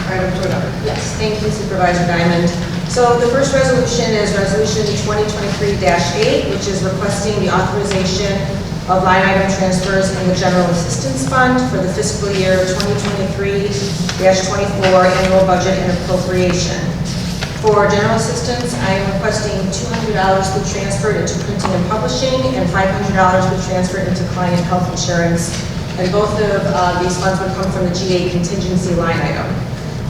Speaker 1: item to another?
Speaker 6: Yes, thank you Supervisor Diamond. So the first resolution is Resolution 2023-8, which is requesting the authorization of line item transfers in the General Assistance Fund for the fiscal year 2023-24 annual budget and appropriation. For general assistance, I am requesting $200 be transferred into printing and publishing and $500 be transferred into client health insurance. And both of these funds would come from the GA contingency line item.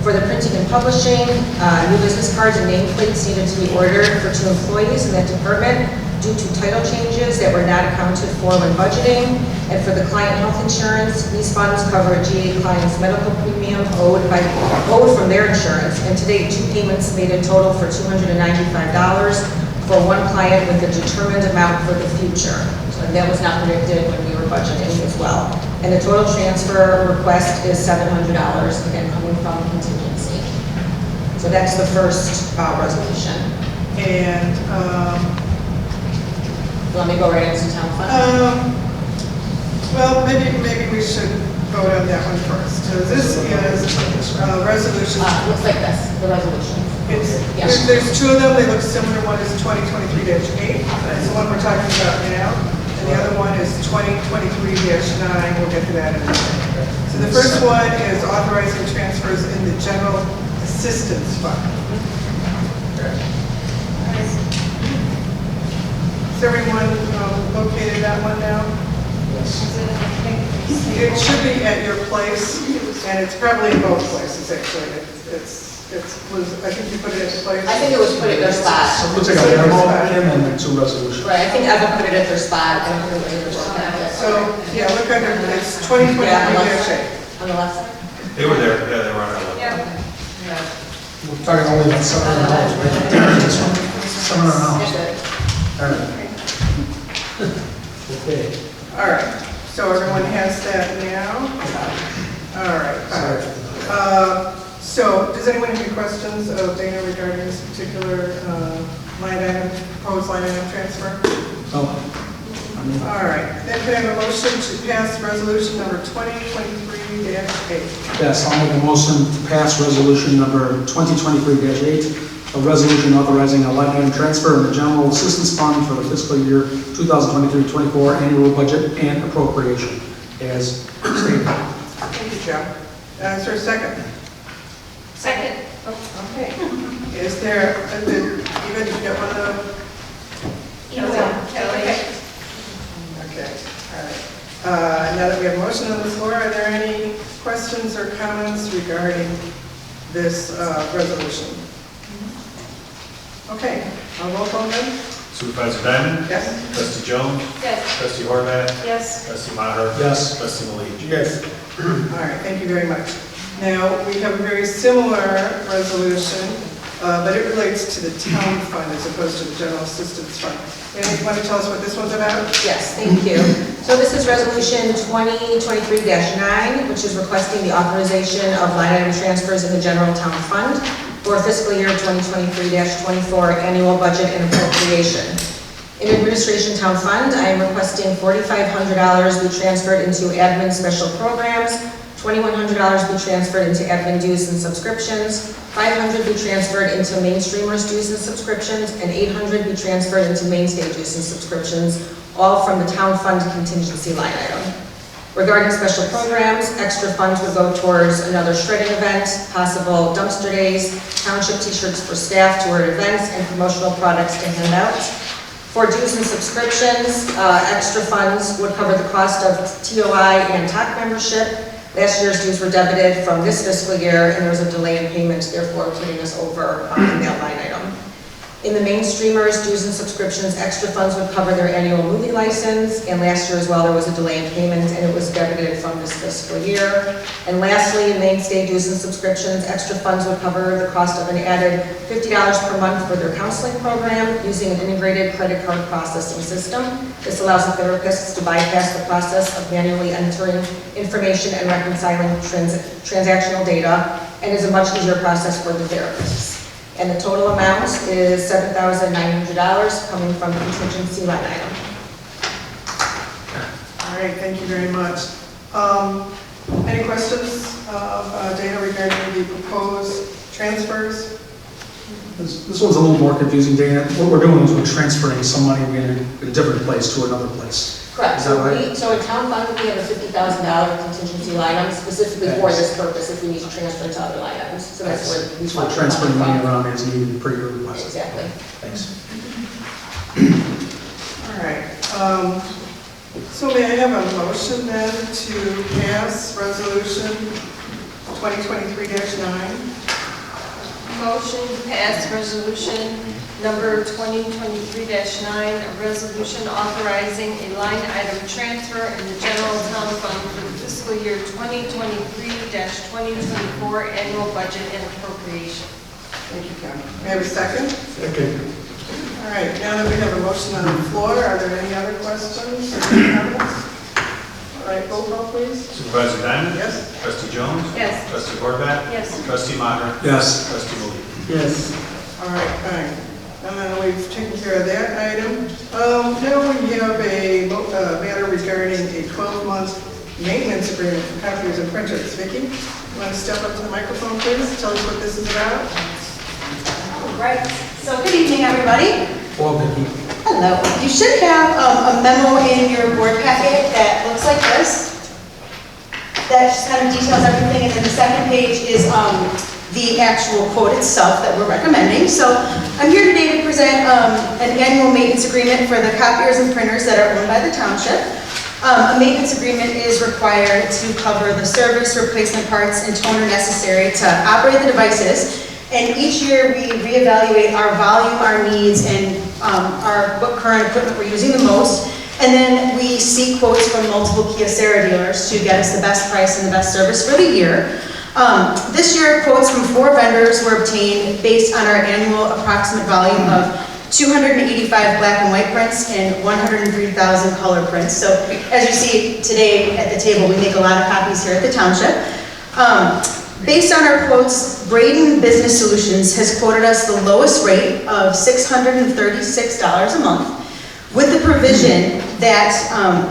Speaker 6: For the printing and publishing, new business cards and nameplates needed to be ordered for 2 employees in that department due to title changes that were not accounted for when budgeting. And for the client health insurance, these funds cover a GA client's medical premium owed from their insurance. And to date, 2 payments made in total for $295 for 1 client with a determined amount for the future. So that was not predicted when we were budgeting as well. And the total transfer request is $700, again, coming from contingency. So that's the first resolution.
Speaker 1: And,
Speaker 6: Let me go right into town fund.
Speaker 1: well, maybe we should vote on that one first. So this is resolution.
Speaker 6: Looks like this, the resolution.
Speaker 1: There's 2 of them, they look similar. One is 2023-8, that's the one we're talking about now. And the other one is 2023-9, we'll get to that in a minute. So the first one is authorizing transfers in the General Assistance Fund. Is everyone located that one now? It should be at your place, and it's probably in both places, actually. I think you put it at the place.
Speaker 6: I think it was put at their spot.
Speaker 4: So it looks like a memo and then 2 resolutions.
Speaker 6: Right, I think Evan put it at their spot. I don't know where it was.
Speaker 1: So, yeah, look under, it's 2023-8.
Speaker 6: On the left side?
Speaker 8: They were there, yeah, they were on our level.
Speaker 4: We're talking only about $700, right? This one, $700. All right. Okay.
Speaker 1: All right, so everyone has that now? All right, fine. So, does anyone have any questions of Dana regarding this particular line item, proposed line item transfer?
Speaker 4: Oh.
Speaker 1: All right, then can I have a motion to pass resolution number 2023-8?
Speaker 4: Yes, I'll make a motion to pass resolution number 2023-8, a resolution authorizing a line item transfer in the General Assistance Fund for the fiscal year 2023-24 annual budget and appropriation, as stated.
Speaker 1: Thank you, Joe. Is there a second?
Speaker 3: Second.
Speaker 1: Okay. Is there, did you get one of the?
Speaker 3: Kelly.
Speaker 1: Okay, all right. Now that we have a motion on the floor, are there any questions or comments regarding this resolution? Okay, I'll roll call then.
Speaker 9: Supervisor Diamond?
Speaker 1: Yes?
Speaker 9: Trustee Jones?
Speaker 3: Yes.
Speaker 9: Trustee Horvath?
Speaker 3: Yes.
Speaker 9: Trustee Maher?
Speaker 4: Yes.
Speaker 9: Trustee Maligie?
Speaker 4: Yes.
Speaker 1: All right, thank you very much. Now, we have a very similar resolution, but it relates to the town fund as opposed to the General Assistance Fund. And you want to tell us what this one's about?
Speaker 6: Yes, thank you. So this is resolution 2023-9, which is requesting the authorization of line item transfers in the general town fund for fiscal year 2023-24 annual budget and appropriation. In administration town fund, I am requesting $4,500 be transferred into admin special programs, $2,100 be transferred into admin dues and subscriptions, $500 be transferred into mainstreamers dues and subscriptions, and $800 be transferred into mainstay dues and subscriptions, all from the town fund contingency line item. Regarding special programs, extra funds would go towards another shredding event, possible dumpster days, township t-shirts for staff to wear at events, and promotional products to hand out. For dues and subscriptions, extra funds would cover the cost of TOI and TOC membership. Last year's dues were debited from this fiscal year, and there was a delay in payment, therefore putting us over in that line item. In the mainstreamers, dues and subscriptions, extra funds would cover their annual movie license, and last year as well, there was a delay in payment, and it was debited from this fiscal year. And lastly, in mainstay dues and subscriptions, extra funds would cover the cost of an added $50 per month for their counseling program using an integrated credit card processing system. This allows the therapists to bypass the process of manually entering information and reconciling transactional data, and is a much easier process for the therapists. And the total amount is $7,900 coming from contingency line item.
Speaker 1: All right, thank you very much. Any questions of Dana regarding the proposed transfers?
Speaker 4: This one's a little more confusing, Dana. What we're doing is we're transferring some money in a different place to another place.
Speaker 6: Correct.
Speaker 4: Is that right?
Speaker 6: So in town fund, we have a $50,000 contingency line item specifically for this purpose, if we need to transfer to other line items. So that's where we
Speaker 4: So we're transferring money around as needed per your request.
Speaker 6: Exactly.
Speaker 4: Thanks.
Speaker 1: All right. So may I have a motion then to pass resolution 2023-9?
Speaker 3: Motion to pass resolution number 2023-9, a resolution authorizing a line item transfer in the general town fund for the fiscal year 2023-2024 annual budget and appropriation.
Speaker 1: Thank you, Ken. May I have a second?
Speaker 4: Second.
Speaker 1: All right, now that we have a motion on the floor, are there any other questions or comments? All right, roll call, please.
Speaker 2: Supervisor Diamond?
Speaker 1: Yes?
Speaker 2: Trustee Jones?
Speaker 3: Yes.
Speaker 2: Trustee Horvath?
Speaker 3: Yes.
Speaker 2: Trustee Maher?
Speaker 4: Yes.
Speaker 2: Trustee Malik?
Speaker 4: Yes.
Speaker 1: All right, fine. And then we've taken care of that item. Now we have a matter regarding a 12-month maintenance agreement for copiers and printers. Vicki, you want to step up to the microphone, please? Tell us what this is about.
Speaker 12: Right, so good evening, everybody.
Speaker 4: Well, Vicki.
Speaker 12: Hello. You should have a memo in your board packet that looks like this. That just kind of details everything, and then the second page is the actual quote itself that we're recommending. So I'm here today to present an annual maintenance agreement for the copiers and printers that are owned by the township. A maintenance agreement is required to cover the service, replacement parts, and toner necessary to operate the devices. And each year we reevaluate our volume, our needs, and what current equipment we're using the most. And then we seek quotes from multiple Kyocera dealers to get us the best price and the best service for the year. This year, quotes from 4 vendors were obtained based on our annual approximate volume of 285 black and white prints and 103,000 color prints. So as you see today at the table, we make a lot of copies here at the township. Based on our quotes, Braden Business Solutions has quoted us the lowest rate of $636 a month, with the provision that,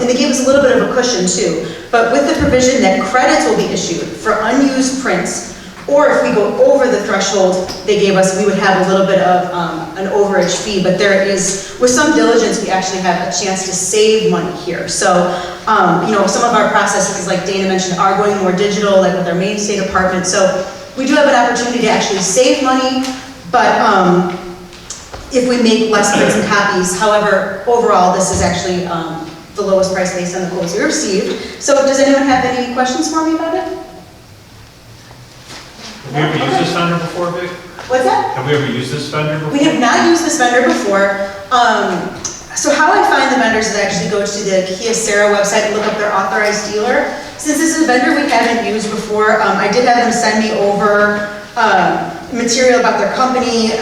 Speaker 12: and they gave us a little bit of a cushion too, but with the provision that credits will be issued for unused prints, or if we go over the threshold they gave us, we would have a little bit of an overage fee, but there is, with some diligence, we actually have a chance to save money here. So, you know, some of our processes, like Dana mentioned, are going more digital, like with our Maine State Department, so we do have an opportunity to actually save money, but if we make less prints and copies. However, overall, this is actually the lowest price based on the quotes we received. So does anyone have any questions for me about it?
Speaker 2: Have we ever used this vendor before, Vic?
Speaker 12: What's that?
Speaker 2: Have we ever used this vendor before?
Speaker 12: We have not used this vendor before. So how I find the vendors is I actually go to the Kyocera website and look up their authorized dealer. Since this is a vendor we haven't used before, I did have them send me over material about their company.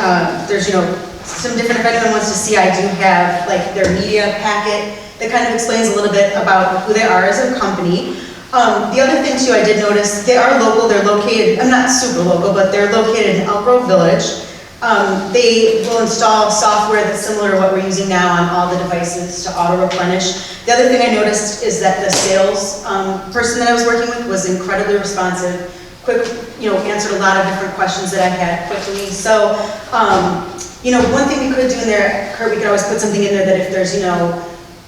Speaker 12: There's, you know, some different, if anyone wants to see, I do have like their media packet that kind of explains a little bit about who they are as a company. The other thing too, I did notice, they are local, they're located, I'm not super local, but they're located in Elk Grove Village. They will install software that's similar to what we're using now on all the devices to auto-replenish. The other thing I noticed is that the sales person that I was working with was incredibly responsive, quick, you know, answered a lot of different questions that I had quickly. So, you know, one thing we could do in there, Kurt, we could always put something in there that if there's, you know,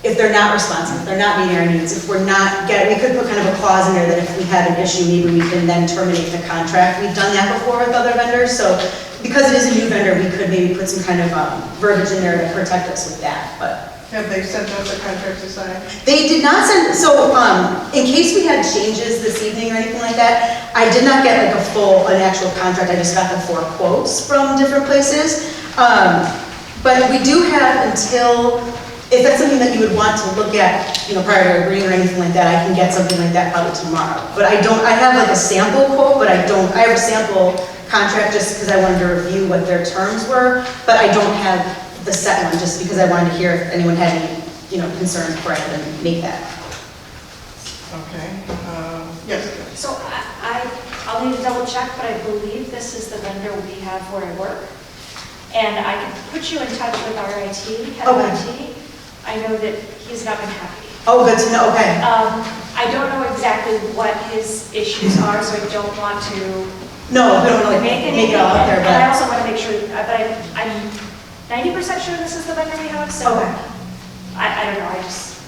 Speaker 12: if they're not responsive, if they're not meeting our needs, if we're not we could put kind of a clause in there that if we have an issue, maybe we can then terminate the contract. We've done that before with other vendors, so because it is a new vendor, we could maybe put some kind of verbiage in there to protect us with that, but.
Speaker 1: Have they sent us a contract to sign?
Speaker 12: They did not send, so in case we had changes this evening or anything like that, I did not get like an actual contract, I just got the 4 quotes from different places. But we do have until, if that's something that you would want to look at, you know, prior to agreeing or anything like that, I can get something like that probably tomorrow. But I have like a sample quote, but I have a sample contract just because I wanted to review what their terms were, but I don't have the set one just because I wanted to hear if anyone had any, you know, concerns before I could make that.
Speaker 1: Okay, yes.
Speaker 11: So I'll need to double check, but I believe this is the vendor we have where I work. And I can put you in touch with our IT, head of IT. I know that he's not been happy.
Speaker 12: Oh, good to know, okay.
Speaker 11: I don't know exactly what his issues are, so I don't want to
Speaker 12: No, we don't want to
Speaker 11: make
Speaker 12: make it all out there,
Speaker 11: And I
Speaker 12: but.
Speaker 11: also want to make sure, I sure this is the vendor we have, so
Speaker 12: Okay.
Speaker 11: I don't know, I just,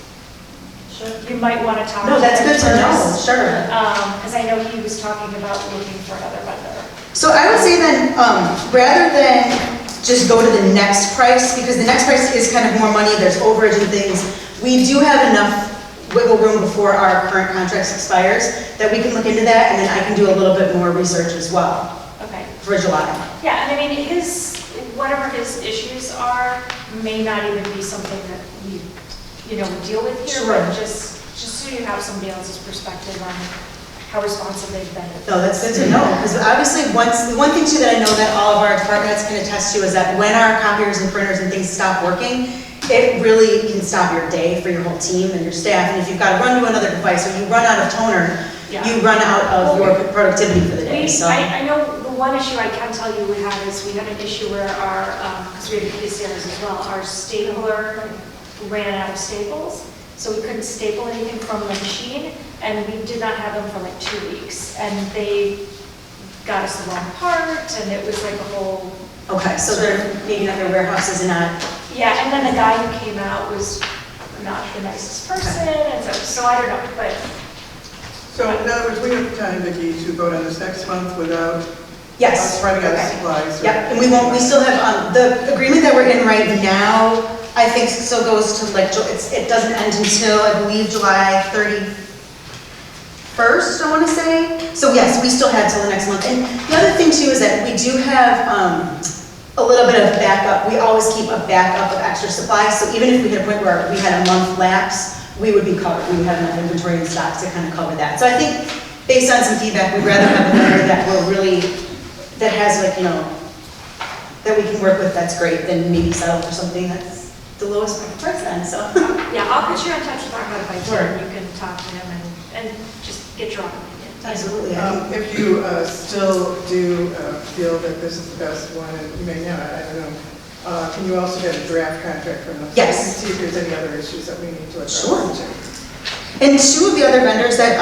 Speaker 11: you might want to talk to
Speaker 12: No, that's
Speaker 11: him
Speaker 12: good to know,
Speaker 11: first.
Speaker 12: sure.
Speaker 11: Because I know he was talking about looking for another vendor.
Speaker 12: So I would say then, rather than just go to the next price, because the next price is kind of more money, there's overage and things, we do have enough wiggle room before our current contract expires that we can look into that, and then I can do a little bit more research as well
Speaker 11: Okay.
Speaker 12: for July.
Speaker 11: Yeah, and I mean, whatever his issues are may not even be something that we, would deal with here,
Speaker 12: Sure.
Speaker 11: but just so you have somebody else's perspective on how responsive they've been.
Speaker 12: No, that's good to know, because obviously, the one thing too that I know that all of our department heads can attest to is that when our copiers and printers and things stop working, it really can stop your day for your whole team and your staff, and if you've got to run to another device, or you run out of toner,
Speaker 11: Yeah.
Speaker 12: you run out of your productivity for the day, so.
Speaker 11: I know the one issue I can tell you we had is we had an issue where our, because we had PCRs as well, our stapler ran out of staples, so we couldn't staple anything from the machine, and we did not have them for like 2 weeks, and they got us the wrong part, and it was like a whole.
Speaker 12: Okay, so they're, maybe not their warehouses and not,
Speaker 11: Yeah, and then the guy who came out was not the nicest person, and so I don't know, but.
Speaker 1: So in other words, we have time, Vicki, to vote on this next month without
Speaker 12: yes.
Speaker 1: us running out of
Speaker 12: Okay.
Speaker 1: supplies. right?
Speaker 12: Yep, and we still have, the agreement that we're in right now, I think still goes to like, it doesn't end until, I believe, July 31st, I want to say. So yes, we still have till the next month. And the other thing too is that we do have a little bit of backup. We always keep a backup of extra supplies. So even if we hit a point where we had a month lapse, we would be covered. We would have enough inventory and stock to kind of cover that. So I think based on some feedback, we'd rather have a vendor that we're really, that has like, that we can work with, that's great, than maybe settle for something that's the lowest price then, so.
Speaker 11: Yeah, I'll put you in touch with our head of IT,
Speaker 12: Sure.
Speaker 11: and you can talk to him and just get your own opinion.
Speaker 12: Absolutely.
Speaker 1: If you still do feel that this is the best one, and you may not, I don't know, can you also get a draft contract from them?
Speaker 12: Yes.
Speaker 1: So we can see if there's any other issues that we need to address.
Speaker 12: Sure. And two of the other vendors that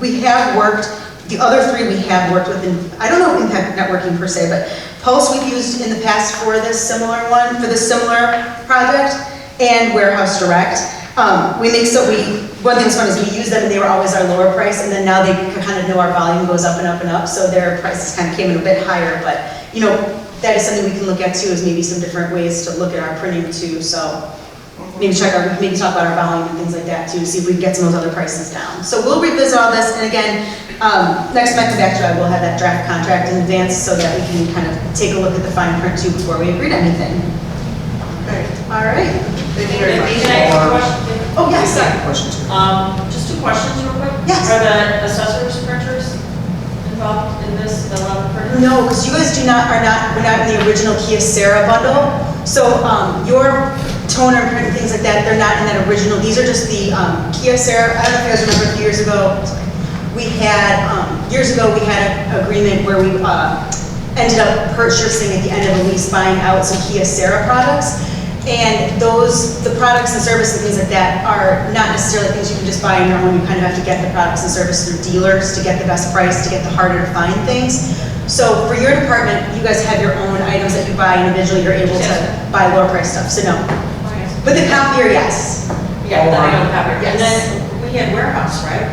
Speaker 12: we have worked, the other three we have worked with, in, I don't know Impact Networking per se, but Post we've used in the past for this similar project, and Warehouse Direct. One thing that's fun is we use them and they were always our lower price, and then now they kind of know our volume goes up and up and up, so their prices kind of came in a bit higher, but that is something we can look at too, is maybe some different ways to look at our printing too, so maybe talk about our volume and things like that too, see if we can get some of those other prices down. So we'll revisit all this, and again, next time I come back to you, I will have that draft contract in advance so that we can kind of take a look at the fine print too before we agree to anything.
Speaker 1: Okay,
Speaker 12: All right.
Speaker 1: thank you very much.
Speaker 10: Can I ask a question?
Speaker 12: Oh, yes.
Speaker 4: Questions?
Speaker 10: Just two questions real quick.
Speaker 12: Yes.
Speaker 10: Are the assessors printers involved in this, the 11 printers?
Speaker 12: No, because you guys we're not in the original Kyocera bundle. So your toner and print and things like that, they're not in that original. These are just the Kyocera. I don't know if you guys remember a few years ago, we had an agreement where we ended up purchasing at the end of the lease, buying out some Kyocera products. And the products and services and things like that are not necessarily things you can just buy on your own. You kind of have to get the products and services through dealers to get the best price, to get the harder to find things. So for your department, you guys have your own items that you buy individually. You're able to buy lower price stuff, so no.
Speaker 10: Okay.
Speaker 12: But the copier, yes.
Speaker 10: Yeah, then I don't have it.
Speaker 12: Yes.
Speaker 10: And then we had warehouse, right?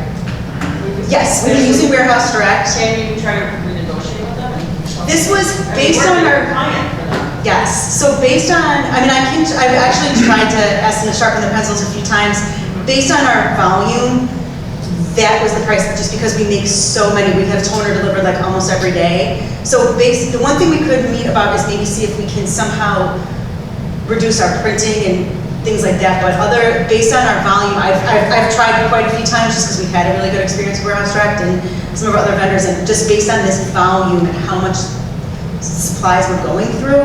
Speaker 12: Yes, we've been using Warehouse Direct.
Speaker 10: Can you try to renegotiate with them?
Speaker 12: This was
Speaker 10: I mean,
Speaker 12: based
Speaker 10: we're
Speaker 12: on
Speaker 10: their
Speaker 12: our,
Speaker 10: client for them.
Speaker 12: yes, so based on, I've actually tried to ask them to sharpen the pencils a few times. Based on our volume, that was the price, just because we make so many. We have toner delivered like almost every day. So the one thing we could meet about is maybe see if we can somehow reduce our printing and things like that. But based on our volume, I've tried quite a few times just because we've had a really good experience with Warehouse Direct and some of our other vendors, and just based on this volume and how much supplies we're going through,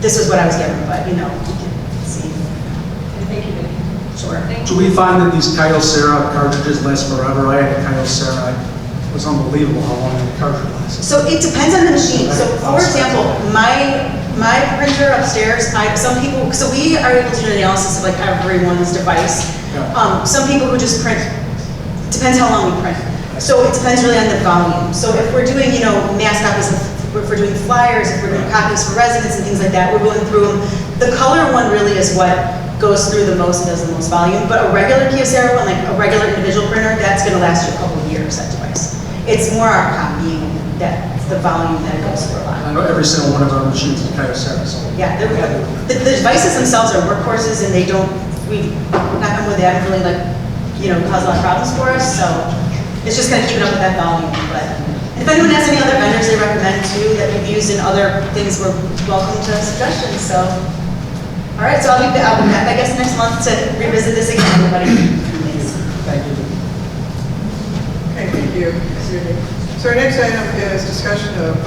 Speaker 12: this was what I was given, but we can see.
Speaker 10: Thank you, Vicki.
Speaker 12: Sure.
Speaker 4: Do we find that these Kyocera cartridges last forever? I had a Kyocera, it was unbelievable how long the cartridge lasted.
Speaker 12: So it depends on the machine. So for example, my printer upstairs, so we are able to do an analysis of like everyone's device.
Speaker 4: Yeah.
Speaker 12: Some people who just print, depends how long we print. So it depends really on the volume. So if we're doing, mass copies of if we're doing flyers, if we're doing copies for residents and things like that, we're going through them. The color one really is what goes through the most and does the most volume, but a regular Kyocera one, like a regular individual printer, that's gonna last you a couple of years, that device. It's more our copying, that's the volume that it goes through a lot.
Speaker 4: I know every single one of our machines is Kyocera, so.
Speaker 12: Yeah, the devices themselves are workhorses and they don't, we, knock on wood, they haven't really like, caused a lot of problems for us, so it's just kind of keeping up with that volume, but if anyone has any other vendors they recommend too that we've used in other things, we're welcome to suggestions, so. All right, so I'll be back, I guess, next month to revisit this again, everybody.
Speaker 4: Thank you.
Speaker 1: Okay, thank you. So our next item is discussion of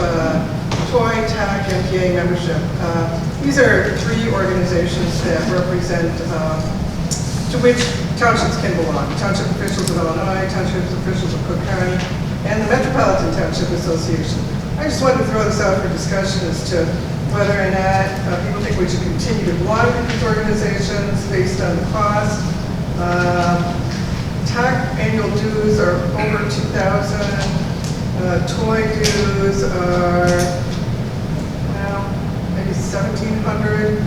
Speaker 1: toy, TAC, MTA membership. These are 3 organizations that represent to which townships can belong. Township officials of Illinois, township officials of Cook County, and the Metropolitan Township Association. I just wanted to throw this out for discussion as to whether or not people think we should continue to belong to these organizations based on the cost. TAC annual dues are over $2,000. Toy dues are, maybe $1,700.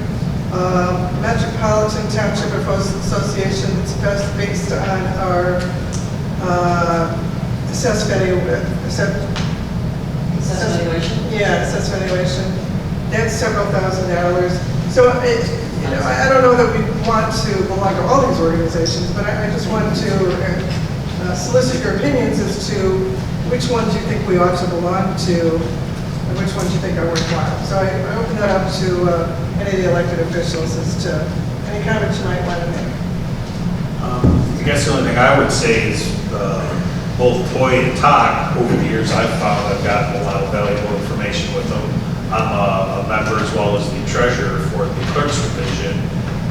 Speaker 1: Metropolitan Township Association, it's best based on our assessed valuation. Yeah, assessed valuation. That's several $1,000s. So, I don't know that we want to belong to all these organizations, but I just want to solicit your opinions as to which ones you think we ought to belong to and which ones you think are worthwhile. So I open that up to any of the elected officials as to any comments you might want to make.
Speaker 13: I guess the only thing I would say is both Toy and TAC, over the years I've found I've gotten a lot of valuable information with them. I'm a member as well as the treasurer for the clerks division,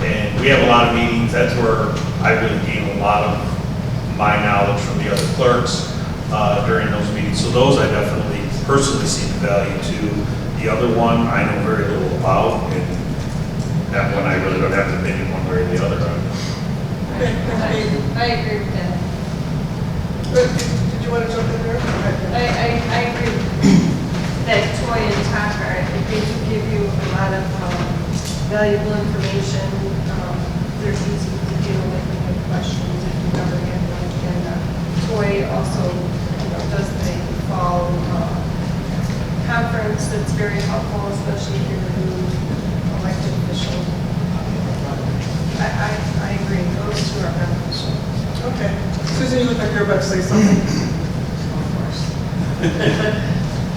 Speaker 13: and we have a lot of meetings. That's where I really gain a lot of my knowledge from the other clerks during those meetings. So those I definitely personally see the value to. The other one I know very little about, and that one I really don't have an opinion one way or the other on.
Speaker 3: I agree with that.
Speaker 1: Did you want to jump in there?
Speaker 3: I agree that Toy and TAC they do give you a lot of valuable information. They're easy to deal with if you have questions, if you ever get one. And Toy also does the fall conference that's very helpful, especially if you're a new elected official. I agree, those 2 are beneficial.
Speaker 1: Okay. Susan, you look like you're about to say something.
Speaker 10: Of course.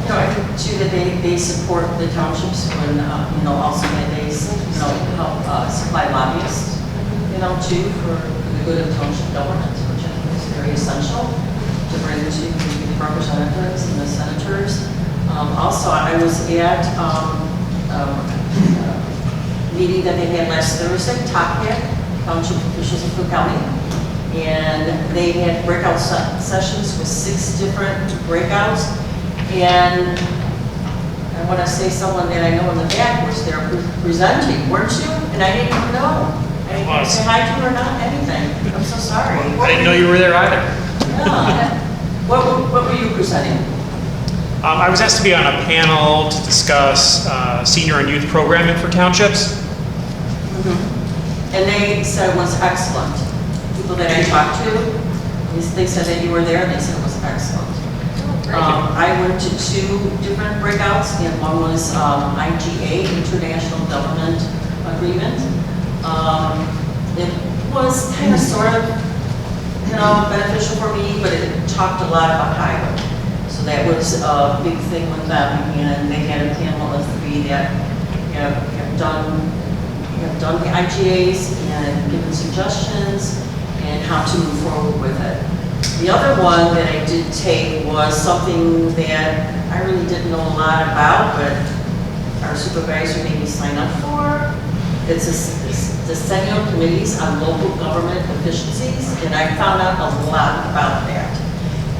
Speaker 10: No, I think too that they support the townships when, also that they, help supply lobbyists, too, for the good of township government, which I think is very essential to bring to the representatives and the senators. Also, I was at a meeting that they had last Thursday, TAC, Township Officials of Cook County, and they had breakout sessions with 6 different breakouts. And I want to say someone that I know in the back was there presenting, weren't you? And I didn't even know. I didn't say hi to her or not, anything. I'm so sorry.
Speaker 14: I didn't know you were there either.
Speaker 10: Yeah. What were you presenting?
Speaker 14: I was asked to be on a panel to discuss senior and youth programming for townships.
Speaker 10: And they said it was excellent. People that I talked to, they said that you were there, and they said it was excellent. I went to 2 different breakouts, and one was IGA, International Government Agreement. It was kind of sort of, beneficial for me, but it talked a lot about highway. So that was a big thing with them, and they had a panel of 3 that have done the IGAs and given suggestions and how to move forward with it. The other one that I did take was something that I really didn't know a lot about, but our supervisor made me sign up for. It's the Decennial Committees on Local Government Efficiencies, and I found out a lot about that.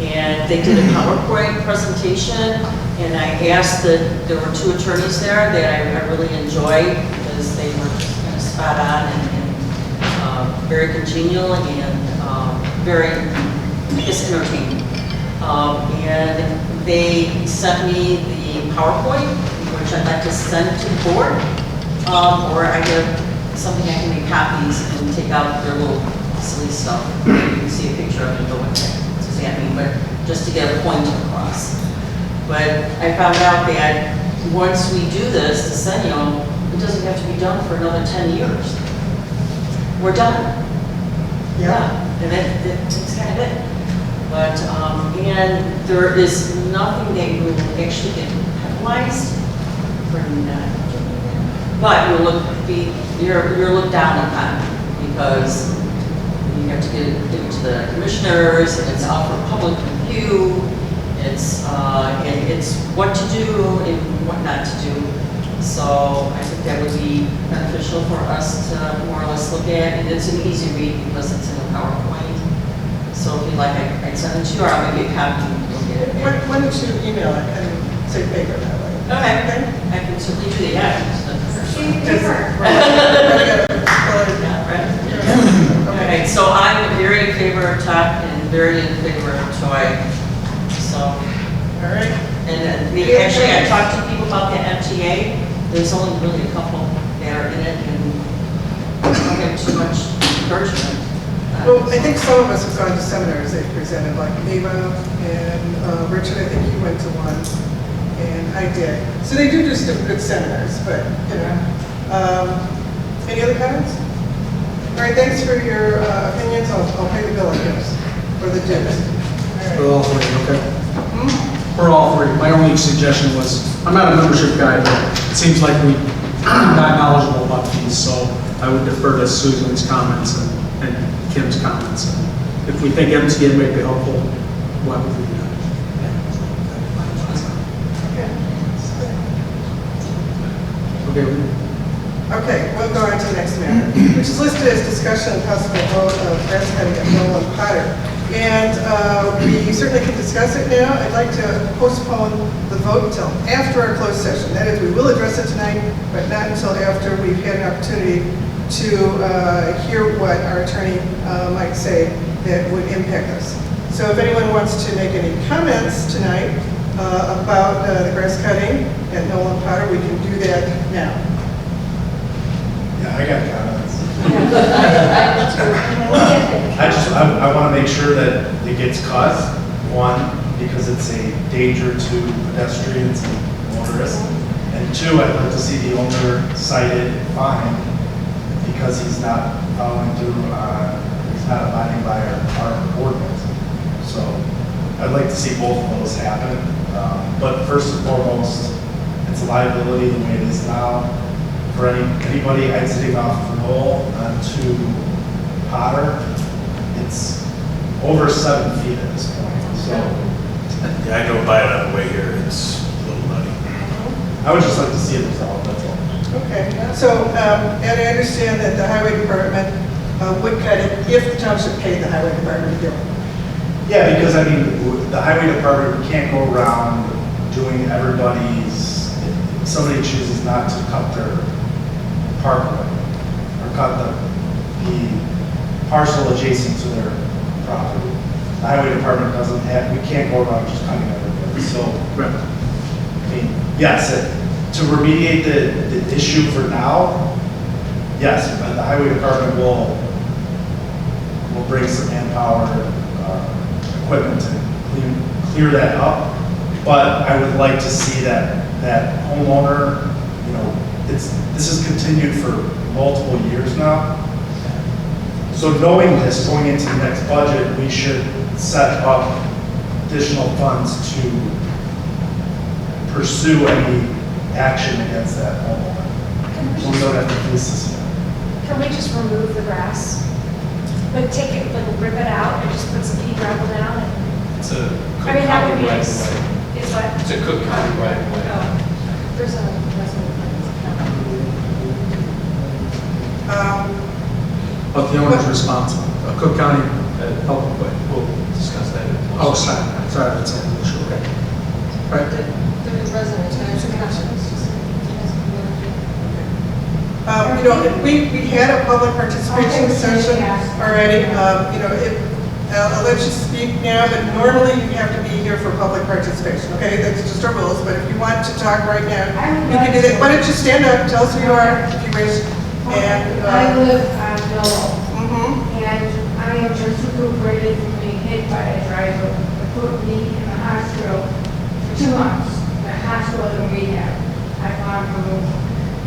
Speaker 10: And they did a PowerPoint presentation, and I asked there were 2 attorneys there that I really enjoyed because they were kind of spot on and very congenial and very, I guess, entertaining. And they sent me the PowerPoint, which I'd like to send to the board, or I have something I can make copies and take out their little silly stuff. You can see a picture of it and go, what does that mean? But just to get a point across. But I found out that once we do this decennial, it doesn't have to be done for another 10 years. We're done. Yeah, and that's kind of it. But, and there is nothing that you will actually get penalized for not doing that. But you're looked down upon because you have to give it to the commissioners and it's out for public review. And it's what to do and what not to do. So I think that would be beneficial for us to more or less look at, and it's an easy read because it's in a PowerPoint. So if you'd like, I'd send it to you, or I'll give you a copy and look at it.
Speaker 1: Why don't you email it and say paper that way?
Speaker 10: Okay, I can certainly do that. Okay, so I'm very in favor of Tuck and very in favor of Toy. So,
Speaker 1: all right.
Speaker 10: And actually, I talked to people about the MTA. There's only really a couple that are in it, and I don't have too much encouragement.
Speaker 1: Well, I think some of us have gone to seminars they presented, like Ava and Richard, I think you went to one, and I did. So they do some good seminars, but, you know. Any other comments? All right, thanks for your opinions. I'll pay the bill, I guess, or the dues.
Speaker 4: For all three, okay. For all three. My only suggestion was, I'm not a membership guy, but it seems like we're not knowledgeable about these, so I would defer to Susan's comments and Kim's comments. And if we think MTA may be helpful, why would we do that? Okay.
Speaker 1: Okay, we'll go on to the next matter, which is listed as discussion and possible vote of grass cutting at Nolan Potter. And we certainly can discuss it now. I'd like to postpone the vote until after our closed session. That is, we will address it tonight, but not until after we've had an opportunity to hear what our attorney might say that would impact us. So if anyone wants to make any comments tonight about the grass cutting at Nolan Potter, we can do that now.
Speaker 9: Yeah, I got comments. I want to make sure that it gets cut. One, because it's a danger to pedestrians and motorists. And two, I'd like to see the owner cited and fined because he's not following through, he's not abiding by our ordinance. So I'd like to see both of those happen. But first and foremost, it's a liability the way it is now. For anybody exiting off of Knoll onto Potter, it's over 7 feet at this point. So
Speaker 13: Yeah, I drove by it on the way here, it's a little nutty.
Speaker 9: I would just like to see it resolved, that's all.
Speaker 1: Okay, so, and I understand that the highway department would cut it if the township paid the highway department to do it.
Speaker 9: Yeah, because I mean, the highway department can't go around doing everybody's, if somebody chooses not to cut their parkway or cut the parcel adjacent to their property. The highway department doesn't have, we can't go around just cutting everybody. So, I mean, yes, to remediate the issue for now, yes, but the highway department will bring some manpower, equipment to clear that up. But I would like to see that homeowner, you know, this has continued for multiple years now. So knowing this, going into the next budget, we should set up additional funds to pursue any action against that homeowner. So we don't have to face this again.
Speaker 11: Can we just remove the grass? Like take it, like rip it out and just put some pea gravel down?
Speaker 2: It's a
Speaker 11: I mean, that would be
Speaker 2: right
Speaker 11: nice.
Speaker 2: away.
Speaker 11: Is what?
Speaker 2: It's a Cook County right away.
Speaker 11: There's a resident.
Speaker 4: But the owner's responsible. Cook County Public Way.
Speaker 2: We'll discuss that.
Speaker 4: Oh, sorry, that's an issue, okay. Right.
Speaker 6: The residents, can I ask a question?
Speaker 1: You know, we had a public participation session already. You know, I'll let you speak now, but normally you have to be here for public participation, okay? That's just our rules, but if you want to talk right now, you can do that. Why don't you stand up, tell us who you are, if you wish, and...
Speaker 15: I live on Noel,
Speaker 1: Mm-hmm.
Speaker 15: and I am just recuperated from being hit by a driver that put me in the hospital for 2 months. The hospital and rehab. I've gone from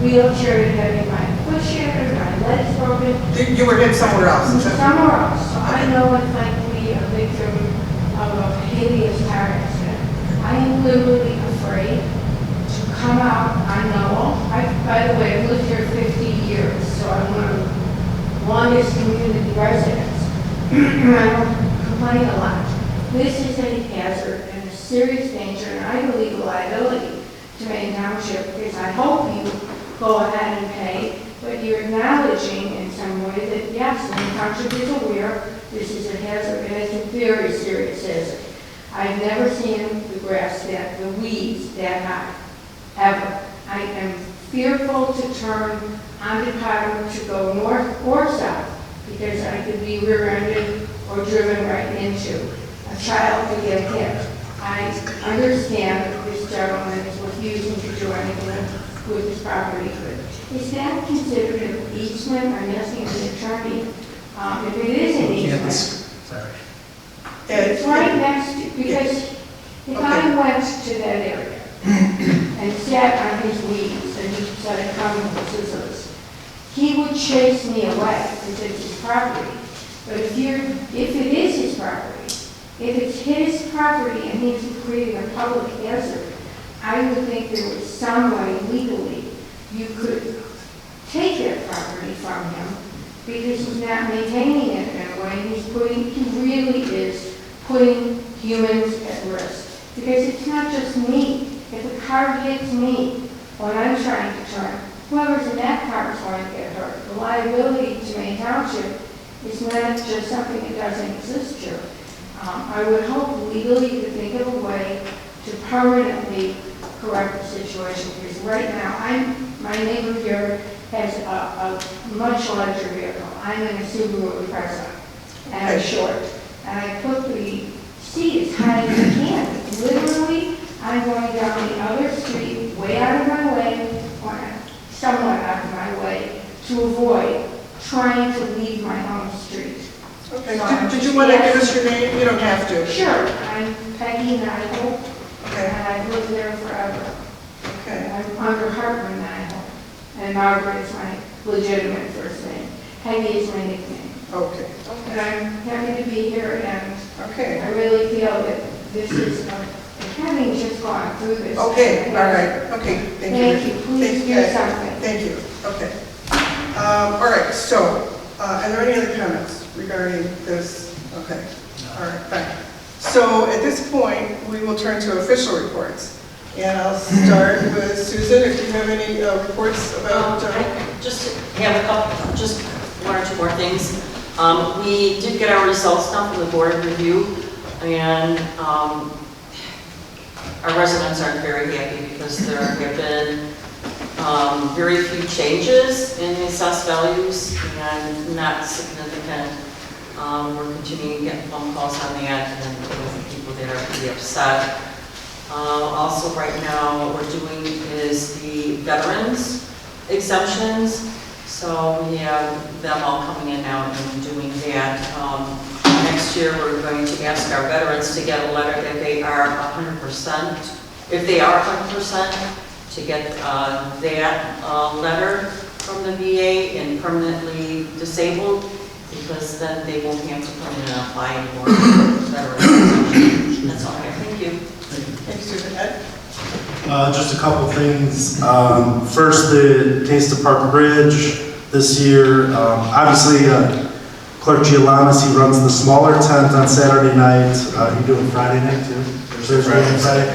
Speaker 15: wheelchair to having my foot shattered, my legs broken.
Speaker 1: You were hit somewhere else, is that...
Speaker 15: Somewhere else. So I know what it's like to be a victim of a hideous car accident. I am literally afraid to come out. I know. By the way, I've lived here 50 years, so I'm one of the longest community residents. I don't complain a lot. This is a hazard and a serious danger, and I believe a liability to Maine Township, because I hope you go ahead and pay, but you're acknowledging in some way that yes, Maine Township is aware this is a hazard, and it's a very serious hazard. I've never seen the grass the weeds that high, ever. I am fearful to turn onto Potter to go north or south, because I could be rear-ended or driven right into. A child could get hit. I understand that this gentleman is refusing to do anything with his property. Is that considered an easement? I'm asking the attorney. If it is an easement,
Speaker 4: Sorry.
Speaker 15: it's right next to, because if I went to that area and sat on his weeds and he started coming with scissors, he would chase me away because it's his property. But if it is his property, if it's his property and he's creating a public hazard, I would think there was some way legally you could take that property from him because he's not maintaining it in a way. He really is putting humans at risk. Because it's not just me. If a car hits me when I'm trying to turn, whoever's in that car is going to get hurt. The liability to Maine Township is not just something that doesn't exist here. I would hope legally you could think of a way to permanently correct the situation, because right now, my neighbor here has a much larger vehicle. I'm in a Subaru Impreza, and I'm short. And I put the seat as high as I can. Literally, I'm going down the other street, way out of my way, or somewhat out of my way, to avoid trying to leave my own street.
Speaker 1: Okay, did you want to give us your name? You don't have to.
Speaker 15: Sure, I'm Peggy Nigel,
Speaker 1: Okay.
Speaker 15: and I've lived there forever.
Speaker 1: Okay.
Speaker 15: I'm under Hartman Nigel, and Margaret is my legitimate first name. Peggy is my nickname.
Speaker 1: Okay.
Speaker 15: And I'm happy to be here, and
Speaker 1: Okay.
Speaker 15: I really feel that this is, having just gone through this.
Speaker 1: Okay, all right, okay, thank you.
Speaker 15: Thank you, please do something.
Speaker 1: Thank you, okay. All right, so, are there any other comments regarding this? Okay, all right, fine. So at this point, we will turn to official reports. And I'll start with Susan, if you have any reports about...
Speaker 10: I just have a couple, just one or two more things. We did get our results now from the board review, and our residents aren't very happy because there have been very few changes in the assessed values and not significant. We're continuing to get phone calls on that and with people that are pretty upset. Also right now what we're doing is the veterans exemptions. So we have them all coming in now and doing that. Next year we're going to ask our veterans to get a letter if they are 100%. If they are 100%, to get that letter from the VA and permanently disabled, because then they won't have to come in and apply anymore for veterans. That's all I have. Thank you.
Speaker 1: Thanks, Susan. Ed?
Speaker 2: Just a couple things. First, the Taste of Park Bridge this year. Obviously, Clerk Giolanis, he runs the smaller tent on Saturday night. You doing Friday night too? Thursday and Friday?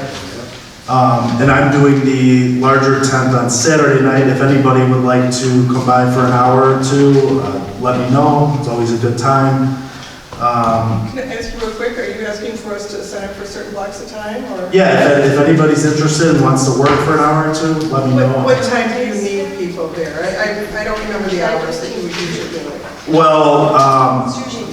Speaker 2: And I'm doing the larger tent on Saturday night. If anybody would like to come by for an hour or two, let me know. It's always a good time.
Speaker 1: Can I ask you real quick, are you asking for us to sign up for certain blocks of time, or?
Speaker 2: Yeah, if anybody's interested and wants to work for an hour or two, let me know.
Speaker 1: What time do you need people there? I don't remember the hours that you would usually do it.
Speaker 2: Well,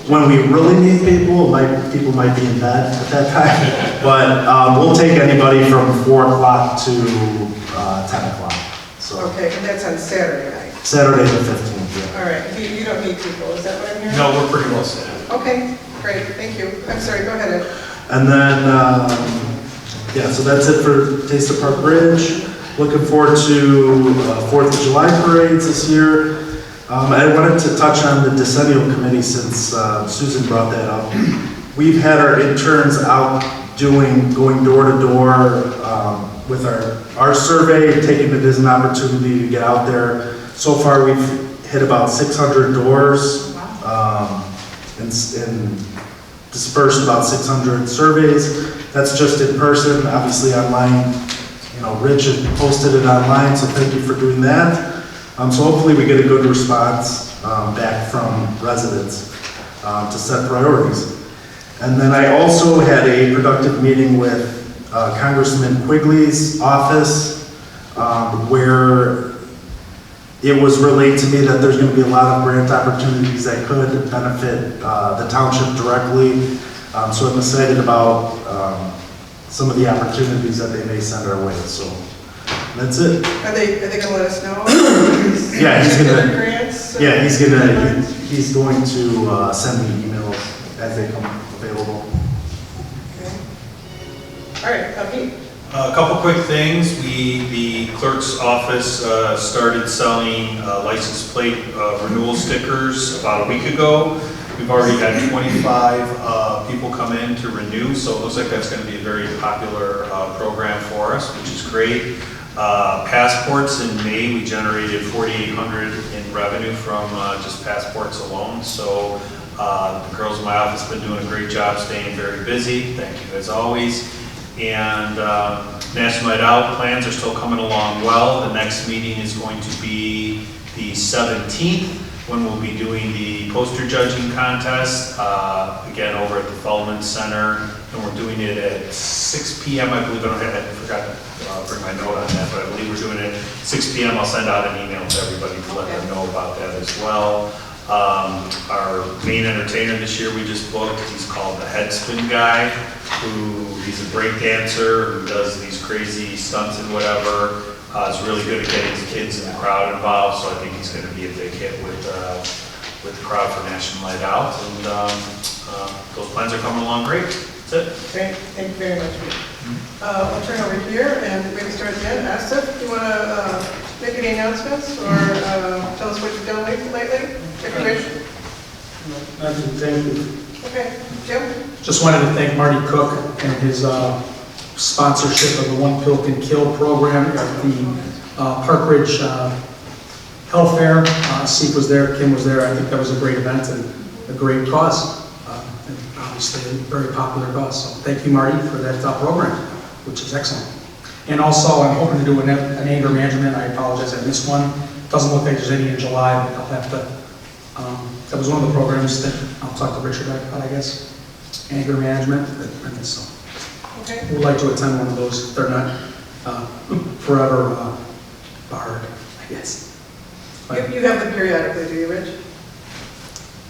Speaker 2: when we really need people, people might be in bed at that time. But we'll take anybody from 4 o'clock to 10 o'clock. So
Speaker 1: Okay, and that's on Saturday night.
Speaker 2: Saturday the 15th, yeah.
Speaker 1: All right, you don't need people, is that what I'm hearing?
Speaker 14: No, we're pretty well set.
Speaker 1: Okay, great, thank you. I'm sorry, go ahead, Ed.
Speaker 2: And then, yeah, so that's it for Taste of Park Ridge. Looking forward to 4th of July parades this year. I wanted to touch on the decennial committee since Susan brought that up. We've had our interns out going door to door with our survey, taking it as an opportunity to get out there. So far, we've hit about 600 doors and dispersed about 600 surveys. That's just in person, obviously online. You know, Rich had posted it online, so thank you for doing that. So hopefully we get a good response back from residents to set priorities. And then I also had a productive meeting with Congressman Quigley's office where it was relayed to me that there's going to be a lot of grant opportunities that could benefit the township directly. So I'm excited about some of the opportunities that they may send our way. So that's it.
Speaker 1: Are they going to let us know?
Speaker 2: Yeah, he's gonna.
Speaker 1: Grants?
Speaker 2: Yeah, he's going to send me emails as they come available.
Speaker 1: Okay. All right, Pete.
Speaker 13: A couple quick things. The clerk's office started selling license plate renewal stickers about a week ago. We've already had 25 people come in to renew, so it looks like that's going to be a very popular program for us, which is great. Passports in May, we generated $4,800 in revenue from just passports alone. So the girls in my office have been doing a great job staying very busy. Thank you as always. And National Night Out plans are still coming along well. The next meeting is going to be the 17th when we'll be doing the poster judging contest, again over at the Feldman Center. And we're doing it at 6 p.m. I believe. I forgot to bring my note on that, but I believe we're doing it at 6 p.m. I'll send out an email to everybody to let them know about that as well. Our main entertainer this year we just booked, he's called the Head Spin Guy, he's a break dancer who does these crazy stunts and whatever. Is really good at getting the kids in the crowd involved, so I think he's going to be a big hit with the crowd for National Night Out. And those plans are coming along great. That's it.
Speaker 1: Great, thank you very much. We'll turn over here and maybe start again. Asif, do you want to make any announcements or tell us what you've done lately? If you wish.
Speaker 4: Thank you.
Speaker 1: Okay, Jim?
Speaker 4: Just wanted to thank Marty Cook and his sponsorship of the One Pill Can Kill program at the Park Ridge Health Fair. Steve was there, Kim was there. I think that was a great event and a great cause. And obviously a very popular cause. So thank you, Marty, for that program, which is excellent. And also, I'm hoping to do an anger management. I apologize, I missed one. Doesn't look like there's any in July, but I'll have to. That was one of the programs that I'll talk to Richard about, I guess. Anger management. So.
Speaker 1: Okay.
Speaker 4: Would like to attend one of those. They're not forever barred, I guess.
Speaker 1: You have them periodically, do you, Rich?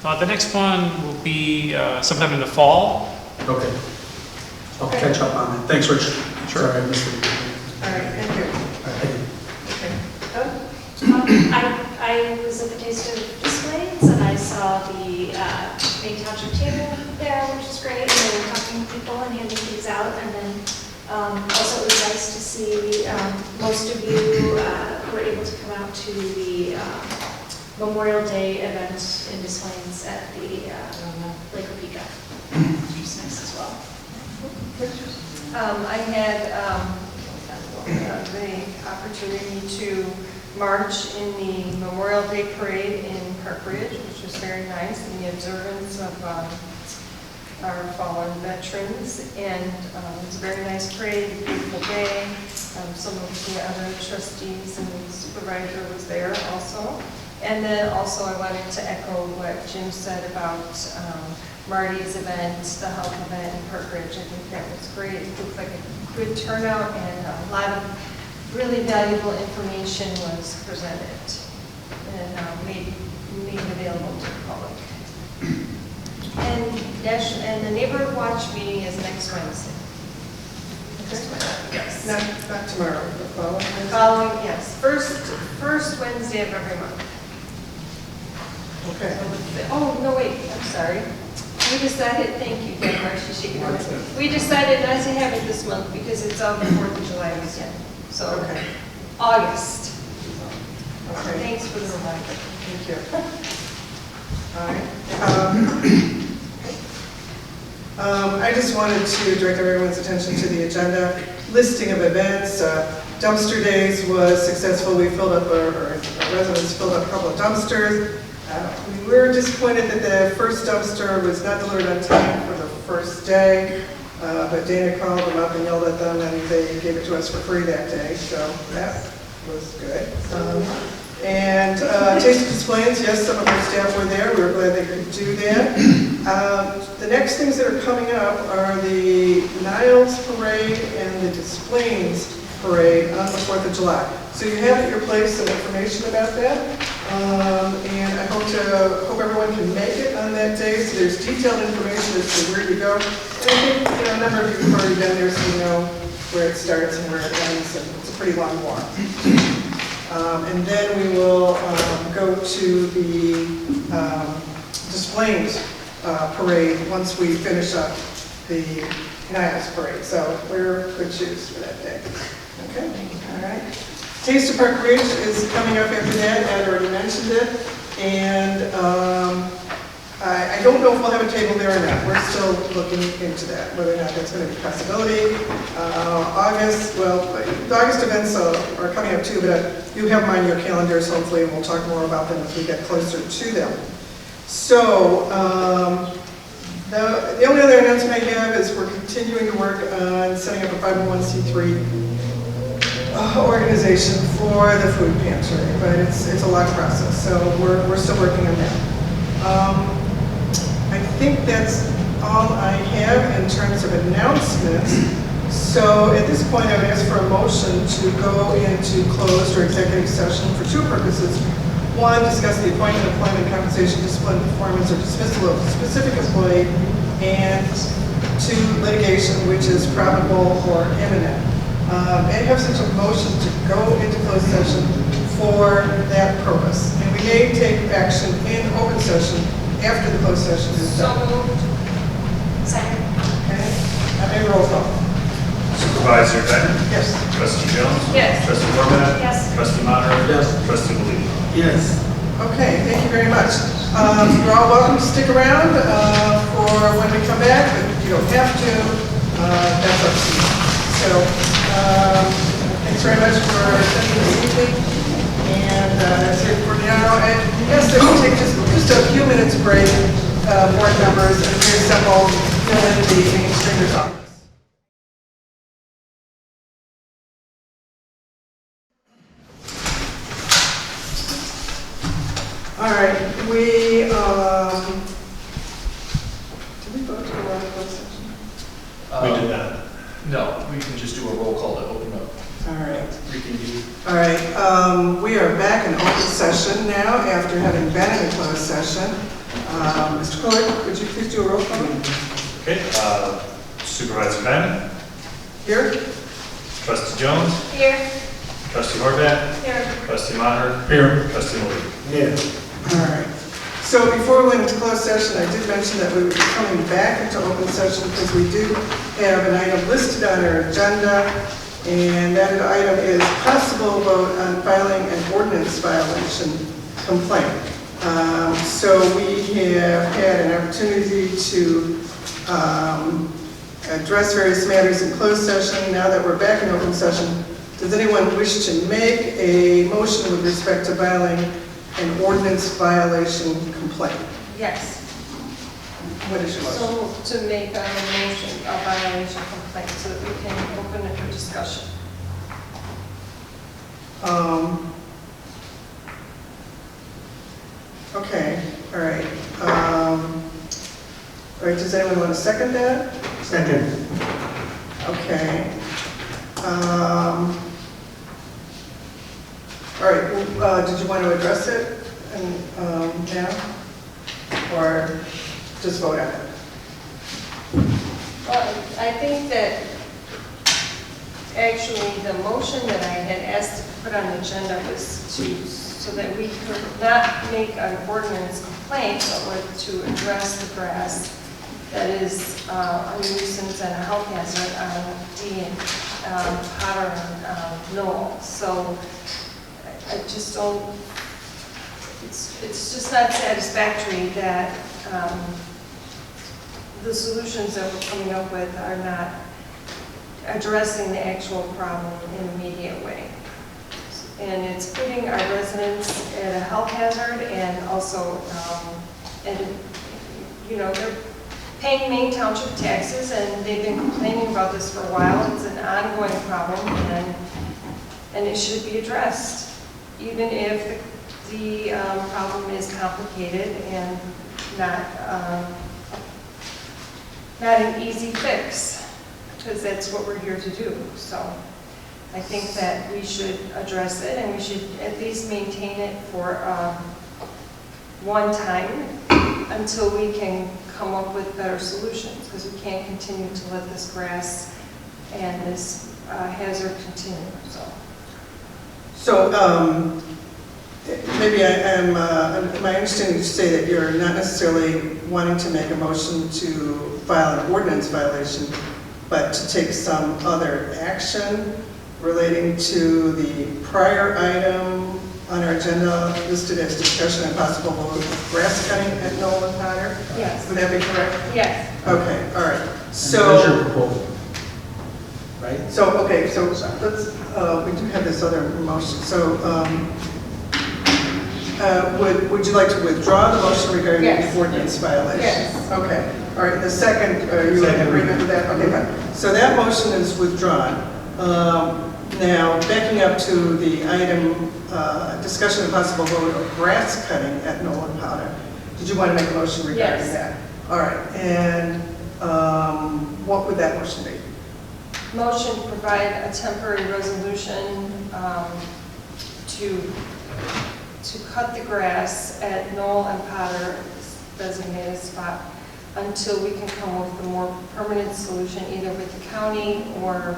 Speaker 14: The next one will be sometime in the fall.
Speaker 4: Okay. I'll catch up on that. Thanks, Rich.
Speaker 14: Sure.
Speaker 4: Sorry, I missed it.
Speaker 1: All right, thank you.
Speaker 4: All right, thank you.
Speaker 1: Okay.
Speaker 11: I was at the Taste of Displays and I saw the Maine Township table there, which is great. And they were talking to people and handing things out. And then also it was nice to see most of you were able to come out to the Memorial Day event in Des Plaines at the Lake Opeka, which was nice as well.
Speaker 3: I had the opportunity to march in the Memorial Day Parade in Park Ridge, which was very nice, in the observance of our fallen veterans. And it was a very nice parade, a beautiful day. Some of the other trustees and the supervisor was there also. And then also I wanted to echo what Jim said about Marty's event, the health event in Park Ridge. I think that was great. It looked like a good turnout and a lot of really valuable information was presented and made available to the public. And the neighborhood watch meeting is next Wednesday. Yes.
Speaker 1: Not tomorrow, the following Wednesday?
Speaker 3: Following, yes, first Wednesday of every month.
Speaker 1: Okay.
Speaker 3: Oh, no, wait, I'm sorry. We decided, thank you, Deborah, she's shaking her head. We decided not to have it this month because it's on the 4th of July weekend. So,
Speaker 1: Okay.
Speaker 3: August.
Speaker 1: Okay.
Speaker 3: Thanks for the reminder.
Speaker 1: Thank you. All right. I just wanted to direct everyone's attention to the agenda. Listing of events. Dumpster Days was successful. We filled up, our residents filled up a couple of dumpsters. We were disappointed that the first dumpster was not delivered on time for the first day, but Dana called them up and yelled at them, and they gave it to us for free that day, so that was good. And Taste Displays, yes, some of our staff were there. We were glad they could do that. The next things that are coming up are the Niles Parade and the Displays Parade on the 4th of July. So you have at your place some information about that. And I hope everyone can make it on that day. So there's detailed information as to where to go. And I think a number of you have already been there, so you know where it starts and where it ends. And it's a pretty long walk. And then we will go to the Displays Parade once we finish up the Niles Parade. So we're good shoes for that day. Okay, all right. Taste of Park Ridge is coming up after that. Ed already mentioned it. And I don't know if we'll have a table there or not. We're still looking into that, whether or not that's going to be a possibility. August, well, the August events are coming up too, but you have them on your calendars, hopefully, and we'll talk more about them as we get closer to them. So, the only other announcement I have is we're continuing to work on setting up a 501c3 organization for the food pantry, but it's a long process, so we're still working on that. I think that's all I have in terms of announcements. So at this point, I would ask for a motion to go into closed or executive session for two purposes. One, discuss the appointment, employment, compensation, discipline, performance, or dismissal of a specific employee, and two, litigation, which is probable or imminent. I have such a motion to go into closed session for that purpose. And we may take action in open session after the closed session is done.
Speaker 3: So moved.
Speaker 11: Second.
Speaker 1: Okay, I may roll call.
Speaker 13: Supervisor Bennett?
Speaker 1: Yes.
Speaker 13: Trustee Jones?
Speaker 3: Yes.
Speaker 13: Trustee Horvath?
Speaker 11: Yes.
Speaker 13: Trustee Maher?
Speaker 4: Yes.
Speaker 13: Trustee Malina?
Speaker 4: Yes.
Speaker 1: Okay, thank you very much. You're all welcome to stick around for when we come back, but you don't have to. That's up to you. So, thanks very much for attending this evening. And that's it for now. And yes, they will take just a few minutes break, board members, and here's several fill in the Main Streeters office. All right, did we vote to go out of closed session?
Speaker 13: We did not.
Speaker 2: No, we can just do a roll call to open up.
Speaker 1: All right.
Speaker 2: We can do.
Speaker 1: All right, we are back in open session now after having been in a closed session. Mr. Clerk, would you please do a roll call?
Speaker 13: Okay, Supervisor Bennett?
Speaker 1: Here?
Speaker 13: Trustee Jones?
Speaker 3: Here.
Speaker 13: Trustee Horvath?
Speaker 3: Here.
Speaker 13: Trustee Maher?
Speaker 4: Here.
Speaker 13: Trustee Malina?
Speaker 4: Yeah.
Speaker 1: All right. So before we went into closed session, I did mention that we would be coming back into open session because we do have an item listed on our agenda, and that item is possible vote on filing an ordinance violation complaint. So we have had an opportunity to address various matters in closed session. Now that we're back in open session, does anyone wish to make a motion with respect to filing an ordinance violation complaint?
Speaker 3: Yes.
Speaker 1: What is your motion?
Speaker 3: So to make a motion, a violation complaint, so that we can open it for discussion.
Speaker 1: Okay, all right. All right, does anyone want to second that?
Speaker 4: Second.
Speaker 1: Okay. All right, well, did you want to address it now? Or just vote on it?
Speaker 3: Well, I think that actually the motion that I had asked to put on the agenda was so that we could not make an ordinance complaint, but to address the grass that is a nuisance and a health hazard on D and Potter and Knoll. So I just don't, it's just not satisfactory that the solutions that we're coming up with are not addressing the actual problem in an immediate way. And it's putting our residents at a health hazard and also, they're paying Maine Township taxes and they've been complaining about this for a while. It's an ongoing problem and it should be addressed, even if the problem is complicated and not an easy fix, because that's what we're here to do. So I think that we should address it and we should at least maintain it for one time until we can come up with better solutions, because we can't continue to let this grass and this hazard continue.
Speaker 1: So maybe my understanding to say that you're not necessarily wanting to make a motion to file an ordinance violation, but to take some other action relating to the prior item on our agenda listed as discussion and possible vote of grass cutting at Knoll and Potter?
Speaker 3: Yes.
Speaker 1: Would that be correct?
Speaker 3: Yes.
Speaker 1: Okay, all right.
Speaker 4: There's your proposal, right?
Speaker 1: So let's, we do have this other motion. So would you like to withdraw the motion regarding the ordinance violation?
Speaker 3: Yes.
Speaker 1: Okay, all right, the second, are you in agreement with that? Okay, fine. So that motion is withdrawn. Now, backing up to the item, discussion and possible vote of grass cutting at Knoll and Powder. Did you want to make a motion regarding that? All right, and what would that motion be?
Speaker 3: Motion to provide a temporary resolution to cut the grass at Knoll and Potter designated spot until we can come up with a more permanent solution, either with the county or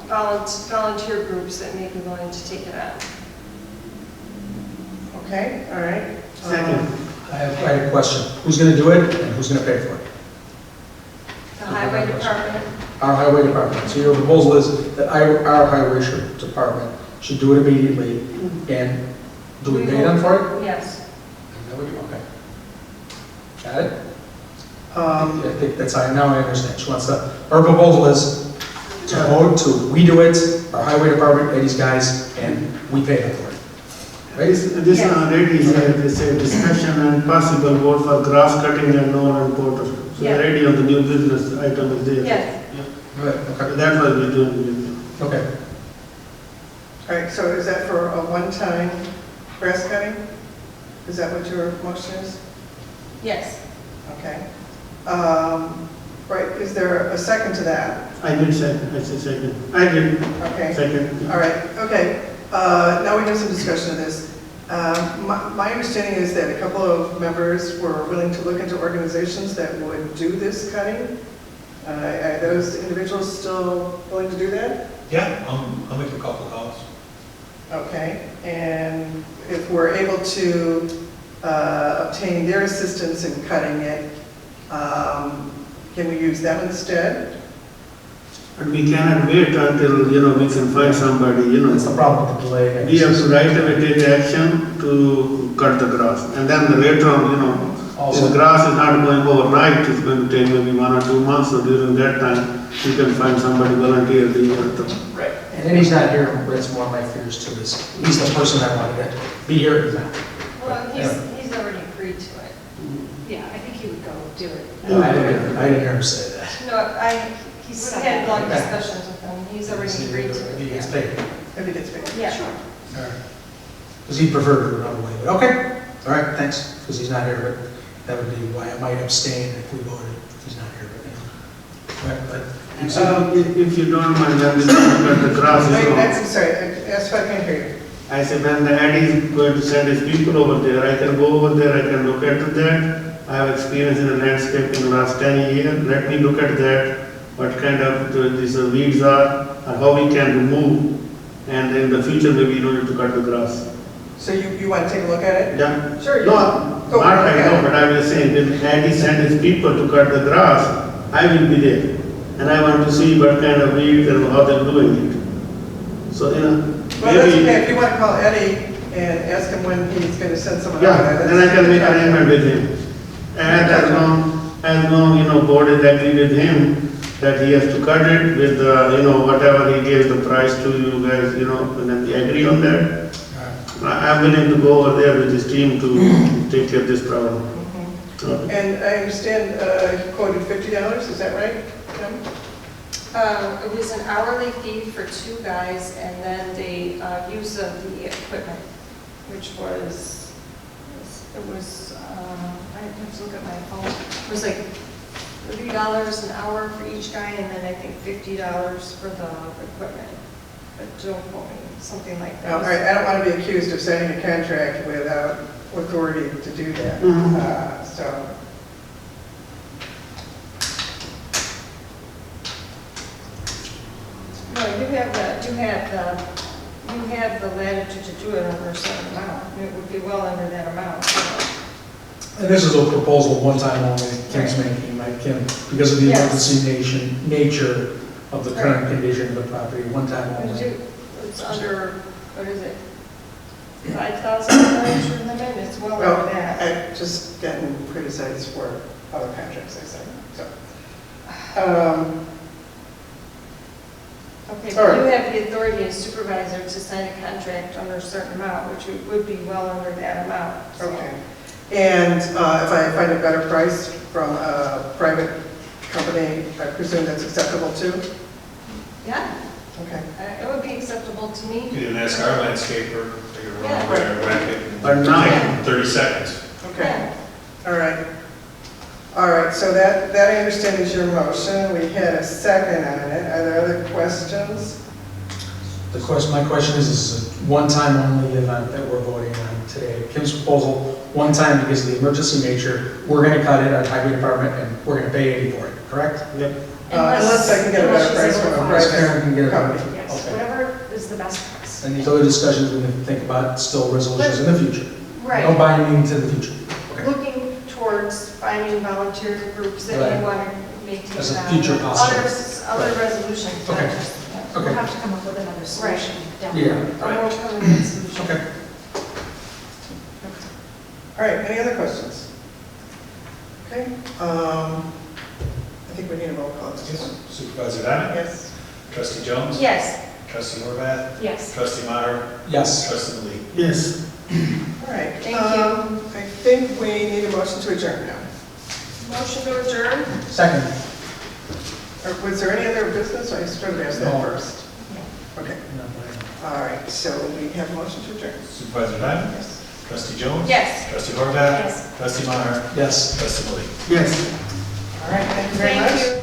Speaker 3: volunteer groups that may be willing to take it on.
Speaker 1: Okay, all right.
Speaker 7: Second.
Speaker 4: I have a question. Who's going to do it and who's going to pay for it?
Speaker 3: The highway department.
Speaker 4: Our highway department. So your proposal is that our highway department should do it immediately, and do we pay them for it?
Speaker 3: Yes.
Speaker 4: Okay. Got it? I think that's how, now I understand. She wants to, her proposal is to vote to, we do it, our highway department, Eddie's guys, and we pay them for it. Right?
Speaker 16: This already is a discussion and possible vote for grass cutting and Knoll and Porter. So already on the new business item is there.
Speaker 3: Yes.
Speaker 4: Right, okay.
Speaker 16: That's what we're doing.
Speaker 4: Okay.
Speaker 1: All right, so is that for a one-time grass cutting? Is that what your motion is?
Speaker 3: Yes.
Speaker 1: Okay. Right, is there a second to that?
Speaker 16: I did second, I said second. I did.
Speaker 1: Okay.
Speaker 16: Second.
Speaker 1: All right, okay. Now we have some discussion of this. My understanding is that a couple of members were willing to look into organizations that would do this cutting. Are those individuals still willing to do that?
Speaker 13: Yeah, I'll make a couple calls.
Speaker 1: Okay, and if we're able to obtain their assistance in cutting it, can we use them instead?
Speaker 16: But we cannot wait until, we can find somebody,
Speaker 4: That's the problem with the delay.
Speaker 16: We have to right away take action to cut the grass. And then later on,
Speaker 4: Also-
Speaker 16: this grass is not going overnight, it's going to take maybe 1 or 2 months. So during that time, we can find somebody volunteer to cut the.
Speaker 4: Right. And then he's not here, but it's more of my fears too, is he's the person I wanted to be here, he's not.
Speaker 3: Well, he's already agreed to it.
Speaker 6: Yeah, I think he would go do it.
Speaker 4: I didn't hear him say that.
Speaker 3: No, we've had long discussions with him. He's already agreed to
Speaker 4: He
Speaker 3: it.
Speaker 4: gets paid.
Speaker 1: If it gets paid?
Speaker 3: Yeah.
Speaker 6: Sure.
Speaker 4: All right. Because he'd prefer to do it another way, but okay. All right, thanks, because he's not here, but that would be why I might abstain if we voted, if he's not here, but anyway. Right, but.
Speaker 16: If you don't mind, then we can cut the grass.
Speaker 1: Wait, I'm sorry, that's why I can't hear you.
Speaker 16: I said, when the Eddie is going to send his people over there, I can go over there, I can look at that. I have experience in the landscape in the last 10 years. Let me look at that, what kind of these weeds are, and how we can remove. And in the future, maybe you don't need to cut the grass.
Speaker 1: So you want to take a look at it?
Speaker 16: Yeah.
Speaker 1: Sure.
Speaker 16: No,
Speaker 1: Go
Speaker 16: not
Speaker 1: ahead.
Speaker 16: I know, but I was saying, when Eddie send his people to cut the grass, I will be there. And I want to see what kind of weeds and how they're doing it. So,
Speaker 1: Well, that's
Speaker 16: maybe.
Speaker 1: okay, if you want to call Eddie and ask him when he's going to send someone
Speaker 16: Yeah,
Speaker 1: over there.
Speaker 16: then I can make arrangement with him. And as long, board is agreed with him that he has to cut it with, whatever he gives the price to you guys, and then we agree on that. I'm willing to go over there with his team to take care of this problem. Okay.
Speaker 1: And I understand he quoted $50, is that right, Kim?
Speaker 3: It was an hourly fee for 2 guys, and then the use of the equipment, which was, I have to look at my phone, it was like $30 an hour for each guy, and then I think $50 for the equipment. But don't quote me, something like that.
Speaker 1: All right, I don't want to be accused of signing a contract without authority to do that, so.
Speaker 3: No, you have the latitude to do it under a certain amount. It would be well under that amount.
Speaker 4: And this is a proposal, one time only, Kim's making, like Kim, because of the emergency nature of the current condition of the property, one time only.
Speaker 3: It's under, what is it? 5,000 limit, it's well
Speaker 1: Well,
Speaker 3: over that.
Speaker 1: I've just gotten criticized for other contracts I signed, so.
Speaker 3: Okay,
Speaker 1: All
Speaker 3: but you
Speaker 1: right.
Speaker 3: have the authority as supervisor to sign a contract under a certain amount, which would be well under that amount. so.
Speaker 1: Okay. And if I find a better price from a private company, I presume that's acceptable too?
Speaker 3: Yeah,
Speaker 1: Okay.
Speaker 3: it would be acceptable to me.
Speaker 13: You can ask our landscaper, they can run
Speaker 3: Yeah.
Speaker 13: over there and whack it
Speaker 16: But
Speaker 13: in
Speaker 16: now-
Speaker 13: like 30 seconds.
Speaker 1: Okay. All right. All right, so that I understand is your motion. We had a second on it. Are there other questions?
Speaker 4: My question is, this is a one-time only event that we're voting on today. Kim's proposal, one time because of the emergency nature, we're gonna cut it, our highway department, and we're gonna pay 80 for it, correct?
Speaker 16: Yep.
Speaker 1: Unless I can get a
Speaker 11: unless
Speaker 1: better
Speaker 11: she's
Speaker 1: price
Speaker 11: able
Speaker 1: from a
Speaker 11: to
Speaker 4: Unless Karen
Speaker 1: private
Speaker 4: can get a
Speaker 1: company.
Speaker 11: Yes,
Speaker 4: Okay.
Speaker 11: whatever is the best price.
Speaker 4: And these other discussions, we can think about still resolutions in the future.
Speaker 3: Right.
Speaker 4: No binding to the future. Okay.
Speaker 3: Looking towards finding volunteer groups that
Speaker 4: Right.
Speaker 3: may want to maintain
Speaker 4: As a
Speaker 3: that.
Speaker 4: future possibility.
Speaker 3: Other
Speaker 4: Right.
Speaker 3: resolutions, not
Speaker 4: Okay.
Speaker 3: just.
Speaker 11: We'll
Speaker 4: Okay.
Speaker 11: have to come up with another solution down the
Speaker 4: Yeah.
Speaker 11: road.
Speaker 3: A more permanent solution.
Speaker 4: Okay.
Speaker 1: All right, any other questions? Okay, I think we need a roll call. on this one.
Speaker 13: Supervisor Diamond?
Speaker 1: Yes.
Speaker 13: Trustee Jones?
Speaker 3: Yes.
Speaker 13: Trustee Horvath?
Speaker 11: Yes.
Speaker 13: Trustee Maher?
Speaker 4: Yes.
Speaker 13: Trustee Lee?
Speaker 16: Yes.
Speaker 1: All right.
Speaker 3: Thank you.
Speaker 1: I think we need a motion to adjourn now.
Speaker 3: Motion to adjourn?
Speaker 4: Second.
Speaker 1: Or was there any other business? I should have asked that
Speaker 4: No.
Speaker 1: first. Okay. All right, so we have a motion to adjourn.
Speaker 13: Supervisor Diamond?
Speaker 1: Yes.
Speaker 13: Trustee Jones?
Speaker 3: Yes.
Speaker 13: Trustee Horvath?
Speaker 11: Yes.
Speaker 13: Trustee Maher?
Speaker 4: Yes.
Speaker 13: Trustee Lee?
Speaker 16: Yes.
Speaker 1: All right, thank you very much.
Speaker 3: Thank you.